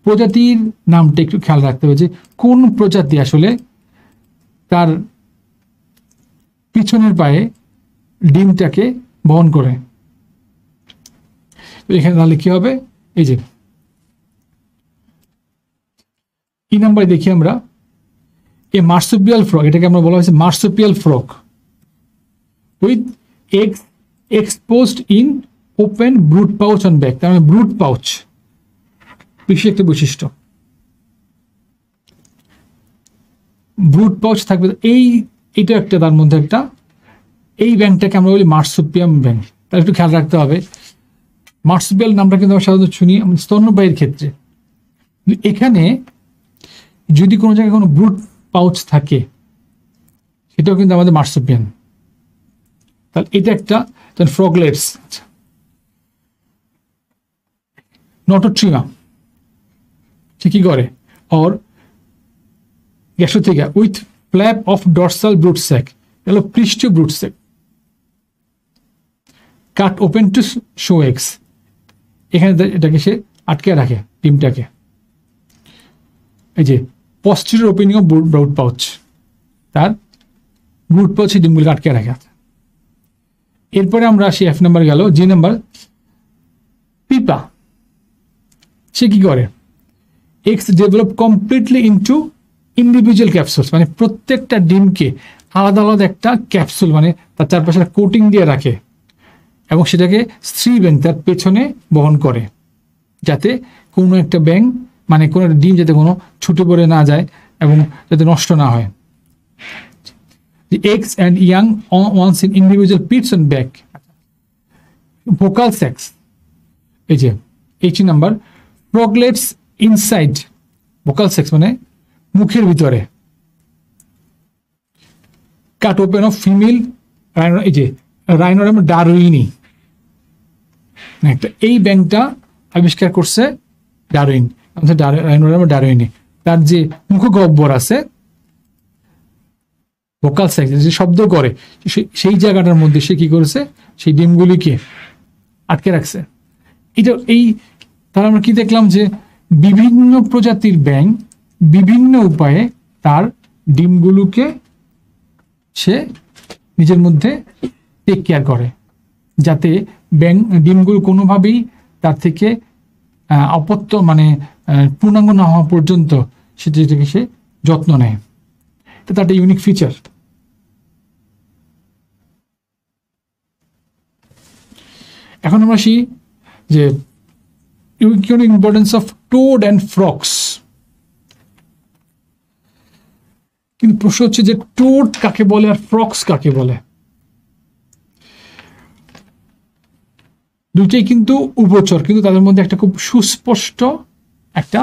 প্রজাতির নামটা একটু খেয়াল রাখতে হবে, যে কোন প্রজাতি আসলে তার পিছনের পায়ে ডিমটাকে বহন করে। এখানে তাহলে কি হবে, এই যে এই নাম্বারে দেখি আমরা এ মার্সুপিয়াল ফ্রগ, এটাকে আমরা বলা হয়েছে marsupial frog with eggs exposed in open brood pouch on back. তার মানে ব্রুট পাউচ বেশি একটা বৈশিষ্ট্য, ব্রুট পাউচ থাকবে। এইটা একটা তার মধ্যে একটা, এই ব্যাংকটাকে আমরা বলি মার্সুপিয়াম ব্যাংক। তার একটু খেয়াল রাখতে হবে। মার্সুপিয়াল নামটা কিন্তু আমরা সাধারণত শুনি স্তন্যপায়ীর ক্ষেত্রে, এখানে যদি কোনো জায়গায় কোনো ব্রুট পাউচ থাকে সেটাও কিন্তু আমাদের মার্সুপিয়ান। তাহলে এটা একটা ফ্রগলেটস। নটোট্রিমা সে কি করে, or Gastotheca with flap of dorsal brood sac, এগুলো পৃষ্ঠীয় brood sac, cut open to show x, এখানে এটাকে সে আটকে রাখে ডিমটাকে। এই যে posterior opening of brood pouch, তার ব্রুড পাউচে ডিমগুলো আটকে রাখা। এরপরে আমরা আসি F নাম্বার গেল। G number, পিপা। সে কি করে? X develop completely into individual capsules, মানে প্রত্যেকটা ডিমকে আলাদা আলাদা একটা ক্যাপসুল, মানে তার চারপাশে কোটিং দিয়ে রাখে এবং সেটাকে স্ত্রী ব্যাং তার পেছনে বহন করে, যাতে কোনো একটা ব্যাং, মানে কোনো একটা ডিম যাতে কোনো ছুটে পড়ে না যায় এবং যাতে নষ্ট না হয়। The eggs and young ones in individual pits and bag. Vocal sex, এই যে H number, froglets inside vocal sex, মানে মুখের ভিতরে। কাট ওপেন অফ ফিমেল রাইনো, এই যে রাইনোরাম ডারউইনি, একটা এই ব্যাংকটা আবিষ্কার করছে ডারউইন, রাইনোরাম ডারউইনি। তার যে মুখগহ্বর আছে, ভোকাল সেক্স, যে শব্দ করে, সেই জায়গাটার মধ্যে সে কি করেছে, সেই ডিমগুলিকে আটকে রাখছে। এটা এই তাহলে আমরা কি দেখলাম, যে বিভিন্ন প্রজাতির ব্যাঙ বিভিন্ন উপায়ে তার ডিমগুলোকে সে নিজের মধ্যে টেক কেয়ার করে, যাতে ব্যাঙ ডিমগুলো কোনোভাবেই তার থেকে অপত্য, মানে পূর্ণাঙ্গ না হওয়া পর্যন্ত সেটাকে সে যত্ন নেয়। এটা তার একটা ইউনিক ফিচার। এখন আমরা আসি যে importance of towed and frogs. কিন্তু প্রশ্ন হচ্ছে যে টোড কাকে বলে আর ফ্রক্স কাকে বলে? দুইটাই কিন্তু উভচর, কিন্তু তাদের মধ্যে একটা খুব সুস্পষ্ট একটা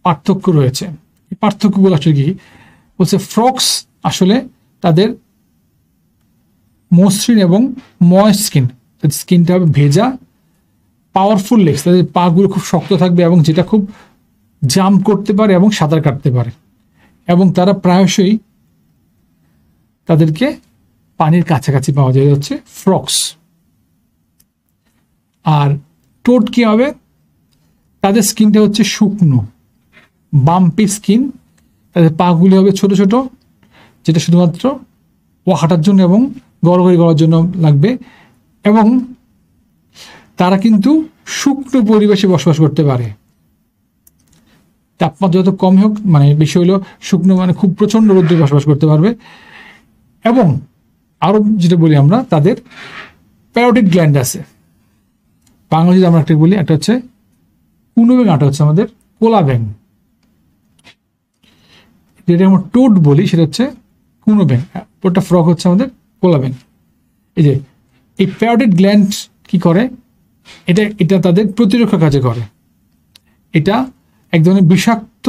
পার্থক্য রয়েছে। এই পার্থক্যগুলো আসলে কি বলছে? ফ্রক্স আসলে তাদের মসৃণ এবং ময়েস্ট স্কিন, তাদের স্কিনটা হবে ভেজা, পাওয়ারফুল লেগস, তাদের পাগুলো খুব শক্ত থাকবে এবং যেটা খুব জাম্প করতে পারে এবং সাঁতার কাটতে পারে, এবং তারা প্রায়শই তাদেরকে পানির কাছাকাছি পাওয়া যায়, হচ্ছে ফ্রক্স। আর টোড কি হবে? তাদের স্কিনটা হচ্ছে শুকনো, বাম্পি স্কিন, তাদের পাগুলি হবে ছোট ছোট, যেটা শুধুমাত্র হাঁটার জন্য এবং গড়গড়ি করার জন্য লাগবে, এবং তারা কিন্তু শুকনো পরিবেশে বসবাস করতে পারে। তাপমাত্রা যত কম হোক, মানে বেশি হলেও শুকনো, মানে খুব প্রচণ্ড রোদ্রে বসবাস করতে পারবে। এবং আরও যেটা বলি আমরা, তাদের প্যারোটিড গ্ল্যান্ড আছে। বাংলা যদি আমরা একটা বলি, একটা হচ্ছে কুনো ব্যাং, একটা হচ্ছে আমাদের কোলা ব্যাং। যেটা আমরা টোড বলি সেটা হচ্ছে কুনো ব্যাং, ওটা ফ্রক হচ্ছে আমাদের কোলা ব্যাং। এই যে এই প্যারোটিড গ্ল্যান্ড কি করে? এটা তাদের প্রতিরক্ষা কাজে করে। এটা এক ধরনের বিষাক্ত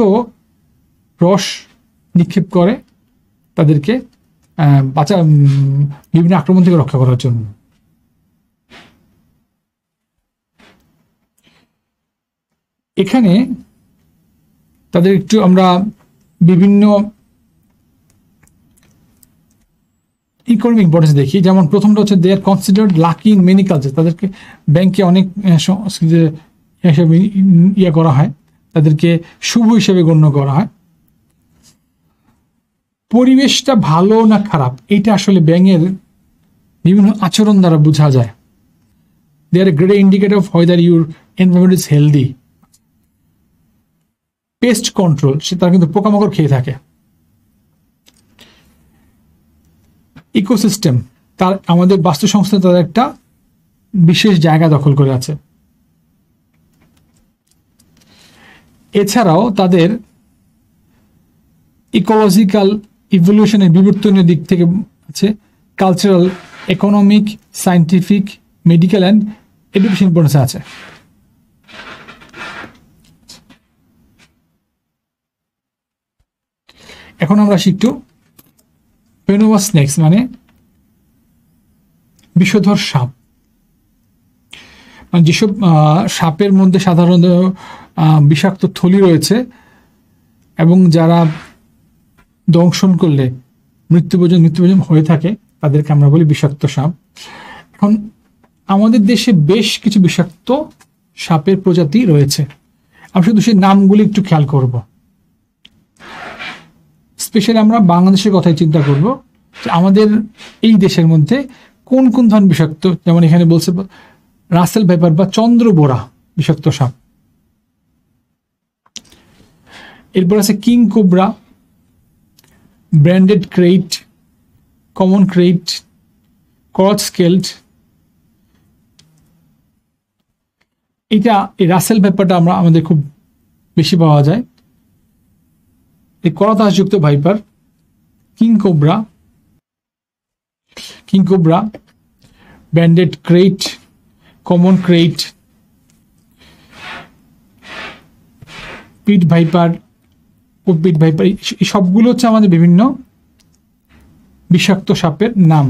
রস নিক্ষেপ করে তাদেরকে বিভিন্ন আক্রমণ থেকে রক্ষা করার জন্য। এখানে তাদের একটু আমরা বিভিন্ন ইকোনমিক ইম্পর্টেন্স দেখি। যেমন প্রথমটা হচ্ছে they are considered lucky in many culture, তাদেরকে ব্যাংকে অনেক হিসেবে ইয়ে করা হয়, তাদেরকে শুভ হিসেবে গণ্য করা হয়। পরিবেশটা ভালো না খারাপ, এটা আসলে ব্যাঙের বিভিন্ন আচরণ দ্বারা বোঝা যায়। They are a great indicator of whether your environment is healthy. Pest control, সে তারা কিন্তু পোকামাকড় খেয়ে থাকে। ইকোসিস্টেম, তার আমাদের বাস্তুসংস্থানে তাদের একটা বিশেষ জায়গা দখল করে আছে। এছাড়াও তাদের ইকোলজিক্যাল ইভলিউশনের বিবর্তনের দিক থেকে আছে cultural, economic, scientific, medical and education importance আছে। এখন আমরা আসি একটু ভেনোমাস স্নেকস, মানে বিষধর সাপ। মানে যেসব সাপের মধ্যে সাধারণত বিষাক্ত থলি রয়েছে এবং যারা দংশন করলে মৃত্যু পর্যন্ত হয়ে থাকে, তাদেরকে আমরা বলি বিষাক্ত সাপ। এখন আমাদের দেশে বেশ কিছু বিষাক্ত সাপের প্রজাতি রয়েছে, আমরা শুধু সেই নামগুলি একটু খেয়াল করব। স্পেশালি আমরা বাংলাদেশের কথাই চিন্তা করব যে আমাদের এই দেশের মধ্যে কোন কোন ধরনের বিষাক্ত, যেমন এখানে বলছে রাসেল ভাইপার বা চন্দ্রবোরা বিষাক্ত সাপ। এরপর আছে king cobra, branded krait, common krait, crotch skilled. এটা এই রাসেল ভাইপারটা আমাদের খুব বেশি পাওয়া যায়। এই করতাসযুক্ত viper, king cobra, branded krait, common krait, pit viper, এই সবগুলো হচ্ছে আমাদের বিভিন্ন বিষাক্ত সাপের নাম।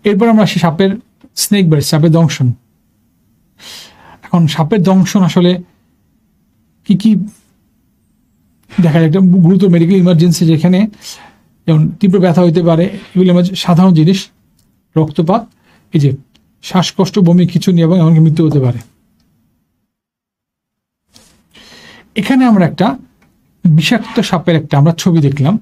এরপর আমরা আসি সাপের স্নেক বাইট, সাপের দংশন। এখন সাপের দংশন আসলে কি কি দেখা যায়? একটা গুরুতর মেডিকেল ইমার্জেন্সি, যেখানে যেমন তীব্র ব্যথা হইতে পারে, এগুলি আমার সাধারণ জিনিস, রক্তপাত, এই যে শ্বাসকষ্ট, বমি, খিঁচুনি এবং এমনকি মৃত্যু হতে পারে। এখানে আমরা একটা বিষাক্ত সাপের আমরা ছবি দেখলাম।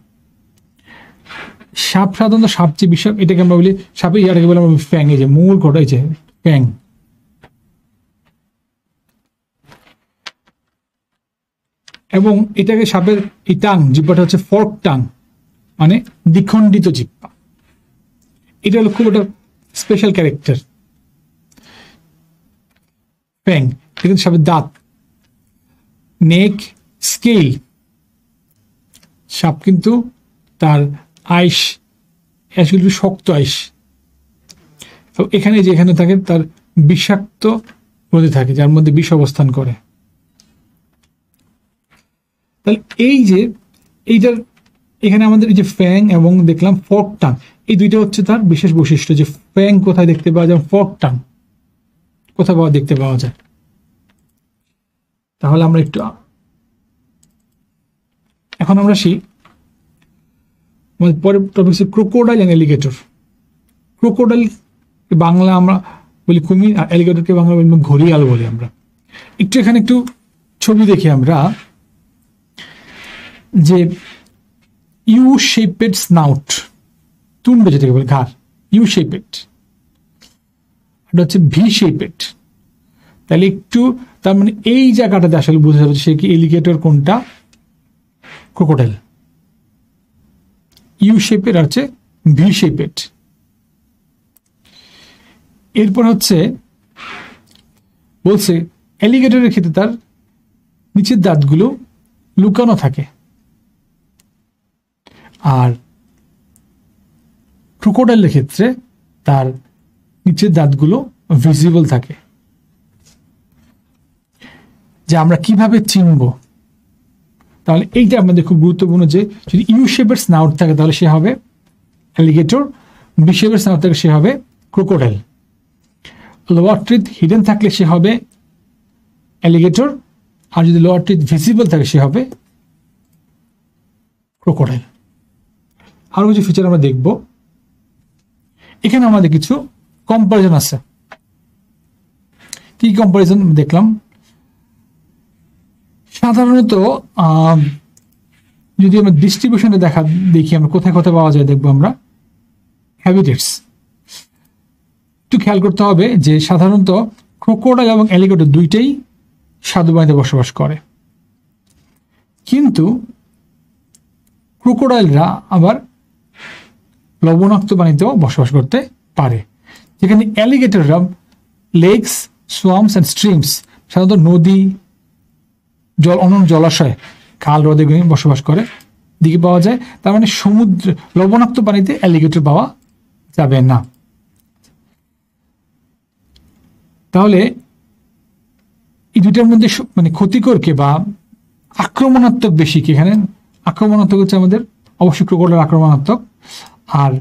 সাপ সাধারণত সাপ যে বিষাক্ত, এটাকে আমরা বলি সাপের ইয়াটাকে বলি আমরা ফ্যাং, এই যে মূল কটা, এই যে ফ্যাং। এবং এটাকে সাপের এই টাং, জিব্বাটা হচ্ছে ফর্ক টাং, মানে দ্বিখণ্ডিত জিব্বা। এটা হলো খুব একটা স্পেশাল ক্যারেক্টার। ফ্যাং, এটা কিন্তু সাপের দাঁত। নেক, স্কেল, সাপ কিন্তু তার আইসগুলো শক্ত আইস। এখানে যেখানে থাকে তার বিষাক্ত গ্রন্থি থাকে, যার মধ্যে বিষ অবস্থান করে। তাহলে এই যে এইটার এখানে আমাদের এই যে ফ্যাং এবং দেখলাম ফর্ক টাং, এই দুইটা হচ্ছে তার বিশেষ বৈশিষ্ট্য। যে ফ্যাং কোথায় দেখতে পাওয়া যায়, ফর্ক টাং কোথায় দেখতে পাওয়া যায়। তাহলে আমরা একটু এখন আমরা আসি পরের টপিক হচ্ছে crocodile and alligator. Crocodile Bangla আমরা বলি কুমির, আর অ্যালিগেটরকে বাংলা বলি ঘড়িয়াল বলি আমরা। এখানে একটু ছবি দেখি আমরা, যে ইউ শেপেড স্নাউট, তুন্ড যেটাকে বলে ঘাড়, ইউ শেপেড, এটা হচ্ছে ভি শেপেড। তাহলে একটু তার মানে এই জায়গাটাতে আসলে বোঝা যাবে সে কি এলিগেটর কোনটা ক্রোকোডাইল। ইউ শেপের আছে ভি শেপেড। এরপর হচ্ছে বলছে অ্যালিগেটরের ক্ষেত্রে তার নিচের দাঁতগুলো লুকানো থাকে, আর ক্রোকোডাইলের ক্ষেত্রে তার নিচের দাঁতগুলো ভিজিবল থাকে। যে আমরা কিভাবে চিনব, তাহলে এইটা আমাদের খুব গুরুত্বপূর্ণ। যে যদি ইউ শেপের স্নাউট থাকে তাহলে সে হবে অ্যালিগেটর, ভি শেপের স্নাউট থাকে সে হবে ক্রোকোডাইল, লোয়ার ট্রিথ হিডেন থাকলে সে হবে অ্যালিগেটর, আর যদি লোয়ার ট্রিথ ভিজিবল থাকে সে হবে ক্রোকোডাইল। আরো কিছু ফিচার আমরা দেখব। এখানে আমাদের কিছু কম্পারিজন আছে। কি কম্পারিজন দেখলাম? সাধারণত যদি আমরা ডিস্ট্রিবিউশনে দেখি আমরা কোথায় কোথায় পাওয়া যায়, দেখবো আমরা হ্যাবিটেটস। একটু খেয়াল করতে হবে যে সাধারণত ক্রোকোডাইল এবং অ্যালিগেটর দুইটাই স্বাদু পানিতে বসবাস করে, কিন্তু ক্রোকোডাইলরা আবার লবণাক্ত পানিতেও বসবাস করতে পারে, যেখানে অ্যালিগেটররা লেকস, সোয়াম্পস অ্যান্ড স্ট্রিমস, সাধারণত নদী, অন্যান্য জলাশয়, খাল, হ্রদে বসবাস করে দিকে পাওয়া যায়। তার মানে সমুদ্র লবণাক্ত পানিতে অ্যালিগেটর পাওয়া যাবে না। তাহলে এই দুইটার মধ্যে মানে ক্ষতিকর কে বা আক্রমণাত্মক বেশি কি? এখানে আক্রমণাত্মক হচ্ছে আমাদের অবশ্যই ক্রোকোডাইল আক্রমণাত্মক, আর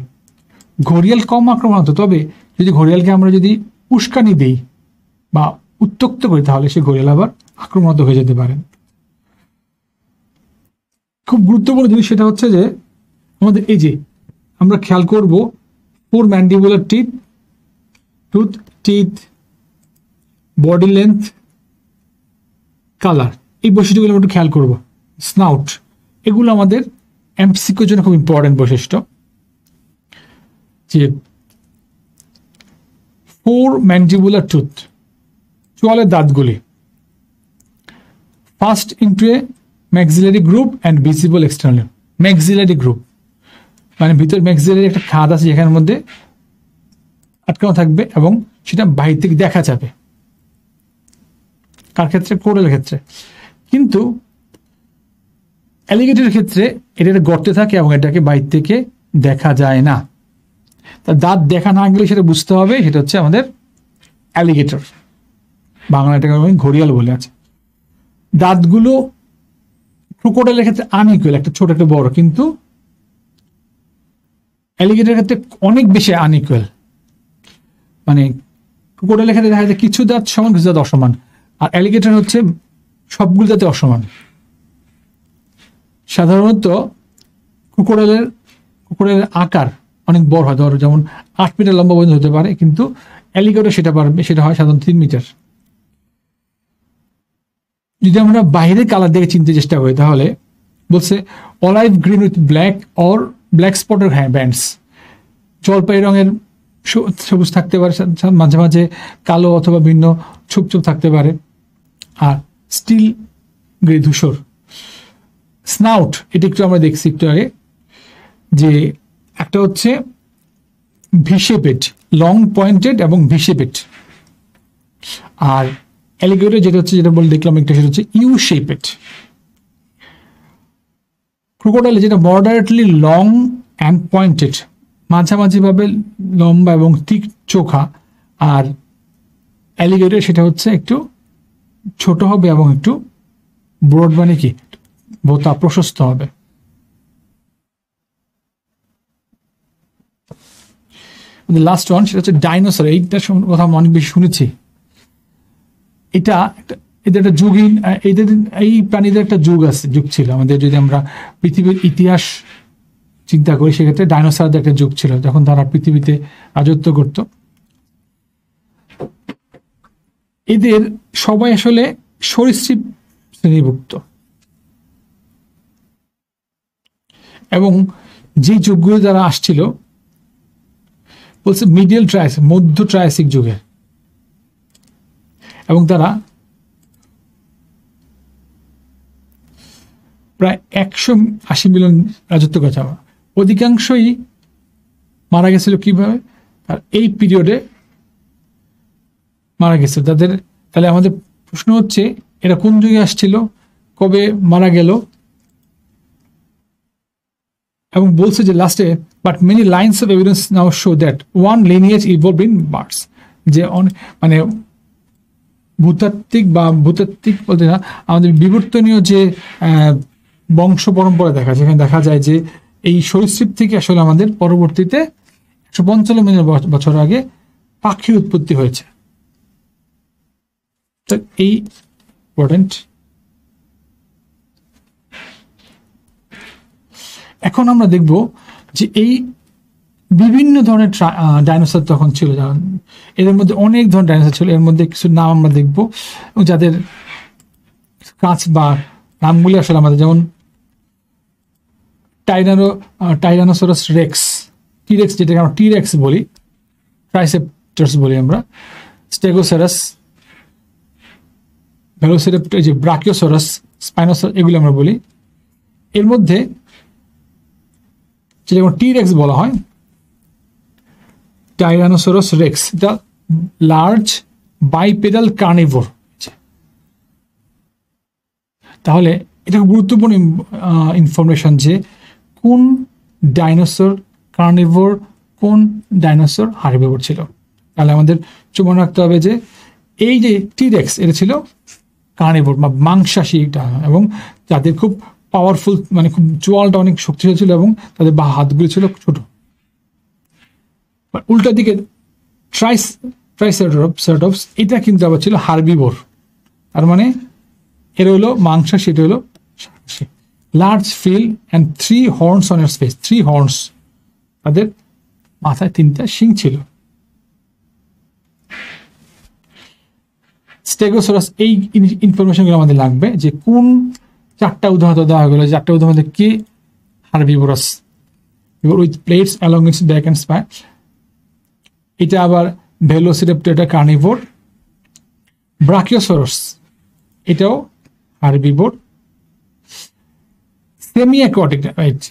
ঘড়িয়াল কম আক্রমণাত্মক। তবে যদি ঘড়িয়ালকে আমরা যদি উস্কানি দিই বা উত্তক্ত করি তাহলে সে ঘড়িয়াল আবার আক্রমণাত্মক হয়ে যেতে পারে। খুব গুরুত্বপূর্ণ জিনিস সেটা হচ্ছে যে আমাদের এই যে আমরা খেয়াল করব 4 mandibular teeth, teeth, body length, colour, এই বৈশিষ্ট্যগুলো আমরা একটু খেয়াল করব। স্নাউট, এগুলো আমাদের এমসিকিউর জন্য খুব ইম্পর্টেন্ট বৈশিষ্ট্য। যে 4 ম্যান্ডিবুলার টুথ, চোয়ালের দাঁতগুলি, first into a maxillary group and visible external. Maxillary group মানে ভিতর ম্যাক্সিলারি একটা খাদ আছে যেখানের মধ্যে আটকানো থাকবে এবং সেটা বাহির থেকে দেখা যাবে। কার ক্ষেত্রে? কোরালের ক্ষেত্রে। কিন্তু অ্যালিগেটরের ক্ষেত্রে এটা গর্তে থাকে এবং এটাকে বাইর থেকে দেখা যায় না। তার দাঁত দেখা না গেলে সেটা বুঝতে হবে সেটা হচ্ছে আমাদের অ্যালিগেটর, বাংলা এটাকে ঘড়িয়াল বলে আছে। দাঁতগুলো ক্রোকোডাইলের ক্ষেত্রে আনইকুয়াল, একটা ছোট একটা বড়, কিন্তু অ্যালিগেটরের ক্ষেত্রে অনেক বেশি আনইকুয়াল। মানে ক্রোকোডাইলের ক্ষেত্রে দেখা যায় কিছু দাঁত সমান, কিছু দাঁত অসমান, আর অ্যালিগেটর হচ্ছে সবগুলো দাঁতে অসমান। সাধারণত ক্রোকোডাইলের আকার অনেক বড় হয়, ধরো যেমন 8 মিটার লম্বা পর্যন্ত হতে পারে, কিন্তু অ্যালিগেটর সেটা পারবে, সেটা হয় সাধারণত 3 মিটার। যদি আমরা বাইরের কালার দেখে চিনতে চেষ্টা করি তাহলে বলছে olive green with black or black স্পটের ব্যান্ডস, জলপাই রঙের সবুজ থাকতে পারে, মাঝে মাঝে কালো অথবা ভিন্ন ছোপ ছোপ থাকতে পারে, আর স্টিল গ্রে ধূসর। স্নাউট, এটা একটু আমরা দেখছি একটু আগে, যে একটা হচ্ছে ভিশেপেড, লং পয়েন্টেড এবং ভিশেপেড, আর অ্যালিগেটর যেটা হচ্ছে, যেটা বলে দেখলাম একটা, সেটা হচ্ছে ইউ শেপেড। ক্রোকোডাইল যেটা মডারেটলি লং অ্যান্ড পয়েন্টেড, মাঝামাঝি ভাবে লম্বা এবং ঠিক চোখা, আর অ্যালিগেটর সেটা হচ্ছে একটু ছোট হবে এবং একটু ব্রড, মানে কি বোতা প্রশস্ত হবে। লাস্ট ওয়ান সেটা হচ্ছে ডাইনোসর। এইটার কথা আমি অনেক বেশি শুনেছি। এটা এদের একটা যুগীন, এই প্রাণীদের একটা যুগ ছিল আমাদের। যদি আমরা পৃথিবীর ইতিহাস চিন্তা করি সেক্ষেত্রে ডাইনোসরদের একটা যুগ ছিল যখন তারা পৃথিবীতে রাজত্ব করত। এদের সবাই আসলে সরীসৃপ শ্রেণীভুক্ত, এবং যে যুগগুলো যারা আসছিল বলছে মিডিয়াল ট্রায়াস, মধ্য ট্রায়াসিক যুগের, এবং তারা প্রায় 180 মিলিয়ন রাজত্ব করেছে। অধিকাংশই মারা গেছিল কিভাবে? আর এই পিরিয়ডে মারা গেছে তাদের। তাহলে আমাদের প্রশ্ন হচ্ছে এরা কোন যুগে আসছিল, কবে মারা গেল? এবং বলছে যে লাস্টে, but many lines of evidence now show that one lineage evolved in birds, যে মানে ভূতাত্ত্বিক বলতে না, আমাদের বিবর্তনীয় যে বংশ পরম্পরা যেখানে দেখা যায় যে এই সরীসৃপ থেকে আসলে আমাদের পরবর্তীতে 155 মিলিয়ন বছর আগে পাখির উৎপত্তি হয়েছে। তো এই ইম্পর্টেন্ট। এখন আমরা দেখব যে এই বিভিন্ন ধরনের ডাইনোসর তখন ছিল, যেমন এদের মধ্যে অনেক ধরনের ডাইনোসর ছিল। এর মধ্যে কিছু নাম আমরা দেখব এবং যাদের কাজ বা নামগুলি আসলে আমাদের, যেমন টাইরানোসরাস রেক্স, টিরেক্স যেটাকে আমরা টিরেক্স বলি, ট্রাইসেপ্টরস বলি আমরা, স্টেগোসেরাস, ভেলোসিরাপ্টর, যে ব্রাকিওসরাস, স্পাইনোসরাস, এগুলো আমরা বলি। এর মধ্যে যেটা টিরেক্স বলা হয়, টাইরানোসরাস রেক্স, এটা লার্জ বাইপেডাল কার্নিভোর। তাহলে এটা গুরুত্বপূর্ণ ইনফরমেশন যে কোন ডাইনোসর কার্নিভোর, কোন ডাইনোসর হার্বিভোর ছিল। তাহলে আমাদের মনে রাখতে হবে যে এই যে টিরেক্স, এটা ছিল কার্নিভোর বা মাংসাশী, এবং যাদের খুব পাওয়ারফুল, মানে খুব চোয়ালটা অনেক শক্তিশালী ছিল এবং তাদের হাতগুলি ছিল ছোট। উল্টা দিকে ট্রাইসেরাটপস, এটা কিন্তু আবার ছিল হার্বিভোর। তার মানে এর হলো মাংসাশী, এটা হলো শাকাশী। Large fill and 3 horns on their face, 3 horns, তাদের মাথায় 3টা শিং ছিল। স্টেগোসরাস, এই ইনফরমেশনগুলো আমাদের লাগবে যে কোন 4টা উদাহরণ দেওয়া হলো, 4টা উদাহরণ কি herbivorous with plates along it's back and spine. এটা আবার ভেলোসিরাপ্টর, এটা কার্নিভোর। ব্রাকিওসরাস এটাও হার্বিভোর। সেমি অ্যাকোয়াটিক, রাইট,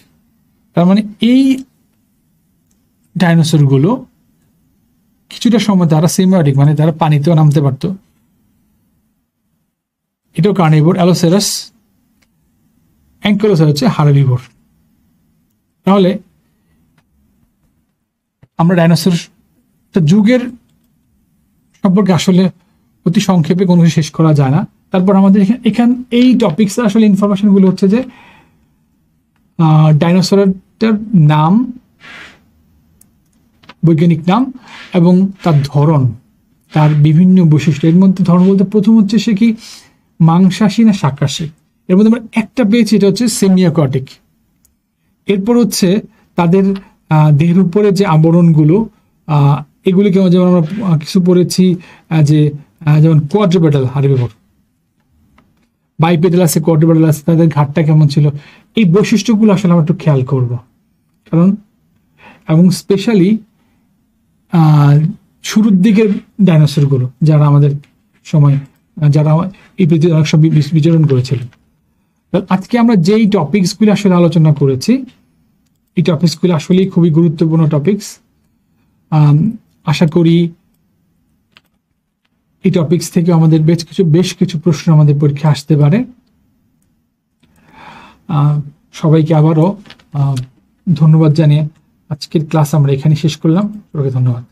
তার মানে এই ডাইনোসরগুলো কিছুটা সময় তারা সেমিওটিক, মানে তারা পানিতেও নামতে পারতো। এটাও কার্নিভোর। অ্যালোসেরাস, অ্যাঙ্কোলোসাস হচ্ছে হার্বিভোর। তাহলে আমরা ডাইনোসর যুগের সম্পর্কে আসলে অতি সংক্ষেপে কোনো কিছু শেষ করা যায় না। তারপর আমাদের এই টপিক্স আসলে ইনফরমেশনগুলো হচ্ছে যে ডাইনোসরটার নাম, বৈজ্ঞানিক নাম এবং তার ধরন, তার বিভিন্ন বৈশিষ্ট্য। এর মধ্যে ধরন বলতে প্রথম হচ্ছে সে কি মাংসাশী না শাকাশী। এর মধ্যে আমরা একটা পেয়েছি, এটা হচ্ছে সেমিঅ্যাকোয়াটিক। এরপর হচ্ছে তাদের দেহের উপরে যে আবরণগুলো, এগুলিকে যেমন আমরা কিছু পড়েছি যে যেমন কোয়াড্রুপেডাল হার্বিভোর, বাইপেডাল আছে, কোয়াড্রুপেডাল আছে, তাদের ঘাটটা কেমন ছিল, এই বৈশিষ্ট্যগুলো আসলে আমরা একটু খেয়াল করব। কারণ এবং স্পেশালি শুরুর দিকের ডাইনোসরগুলো যারা আমাদের সময়, যারা এই পৃথিবীতে অনেক সময় বিচরণ করেছিল। আজকে আমরা যেই টপিকসগুলি আসলে আলোচনা করেছি, এই টপিকসগুলি আসলেই খুবই গুরুত্বপূর্ণ টপিকস। আশা করি এই টপিকস থেকে আমাদের বেশ কিছু প্রশ্ন আমাদের পরীক্ষা আসতে পারে। সবাইকে আবারও ধন্যবাদ জানিয়ে আজকের ক্লাস আমরা এখানে শেষ করলাম। সবাইকে ধন্যবাদ।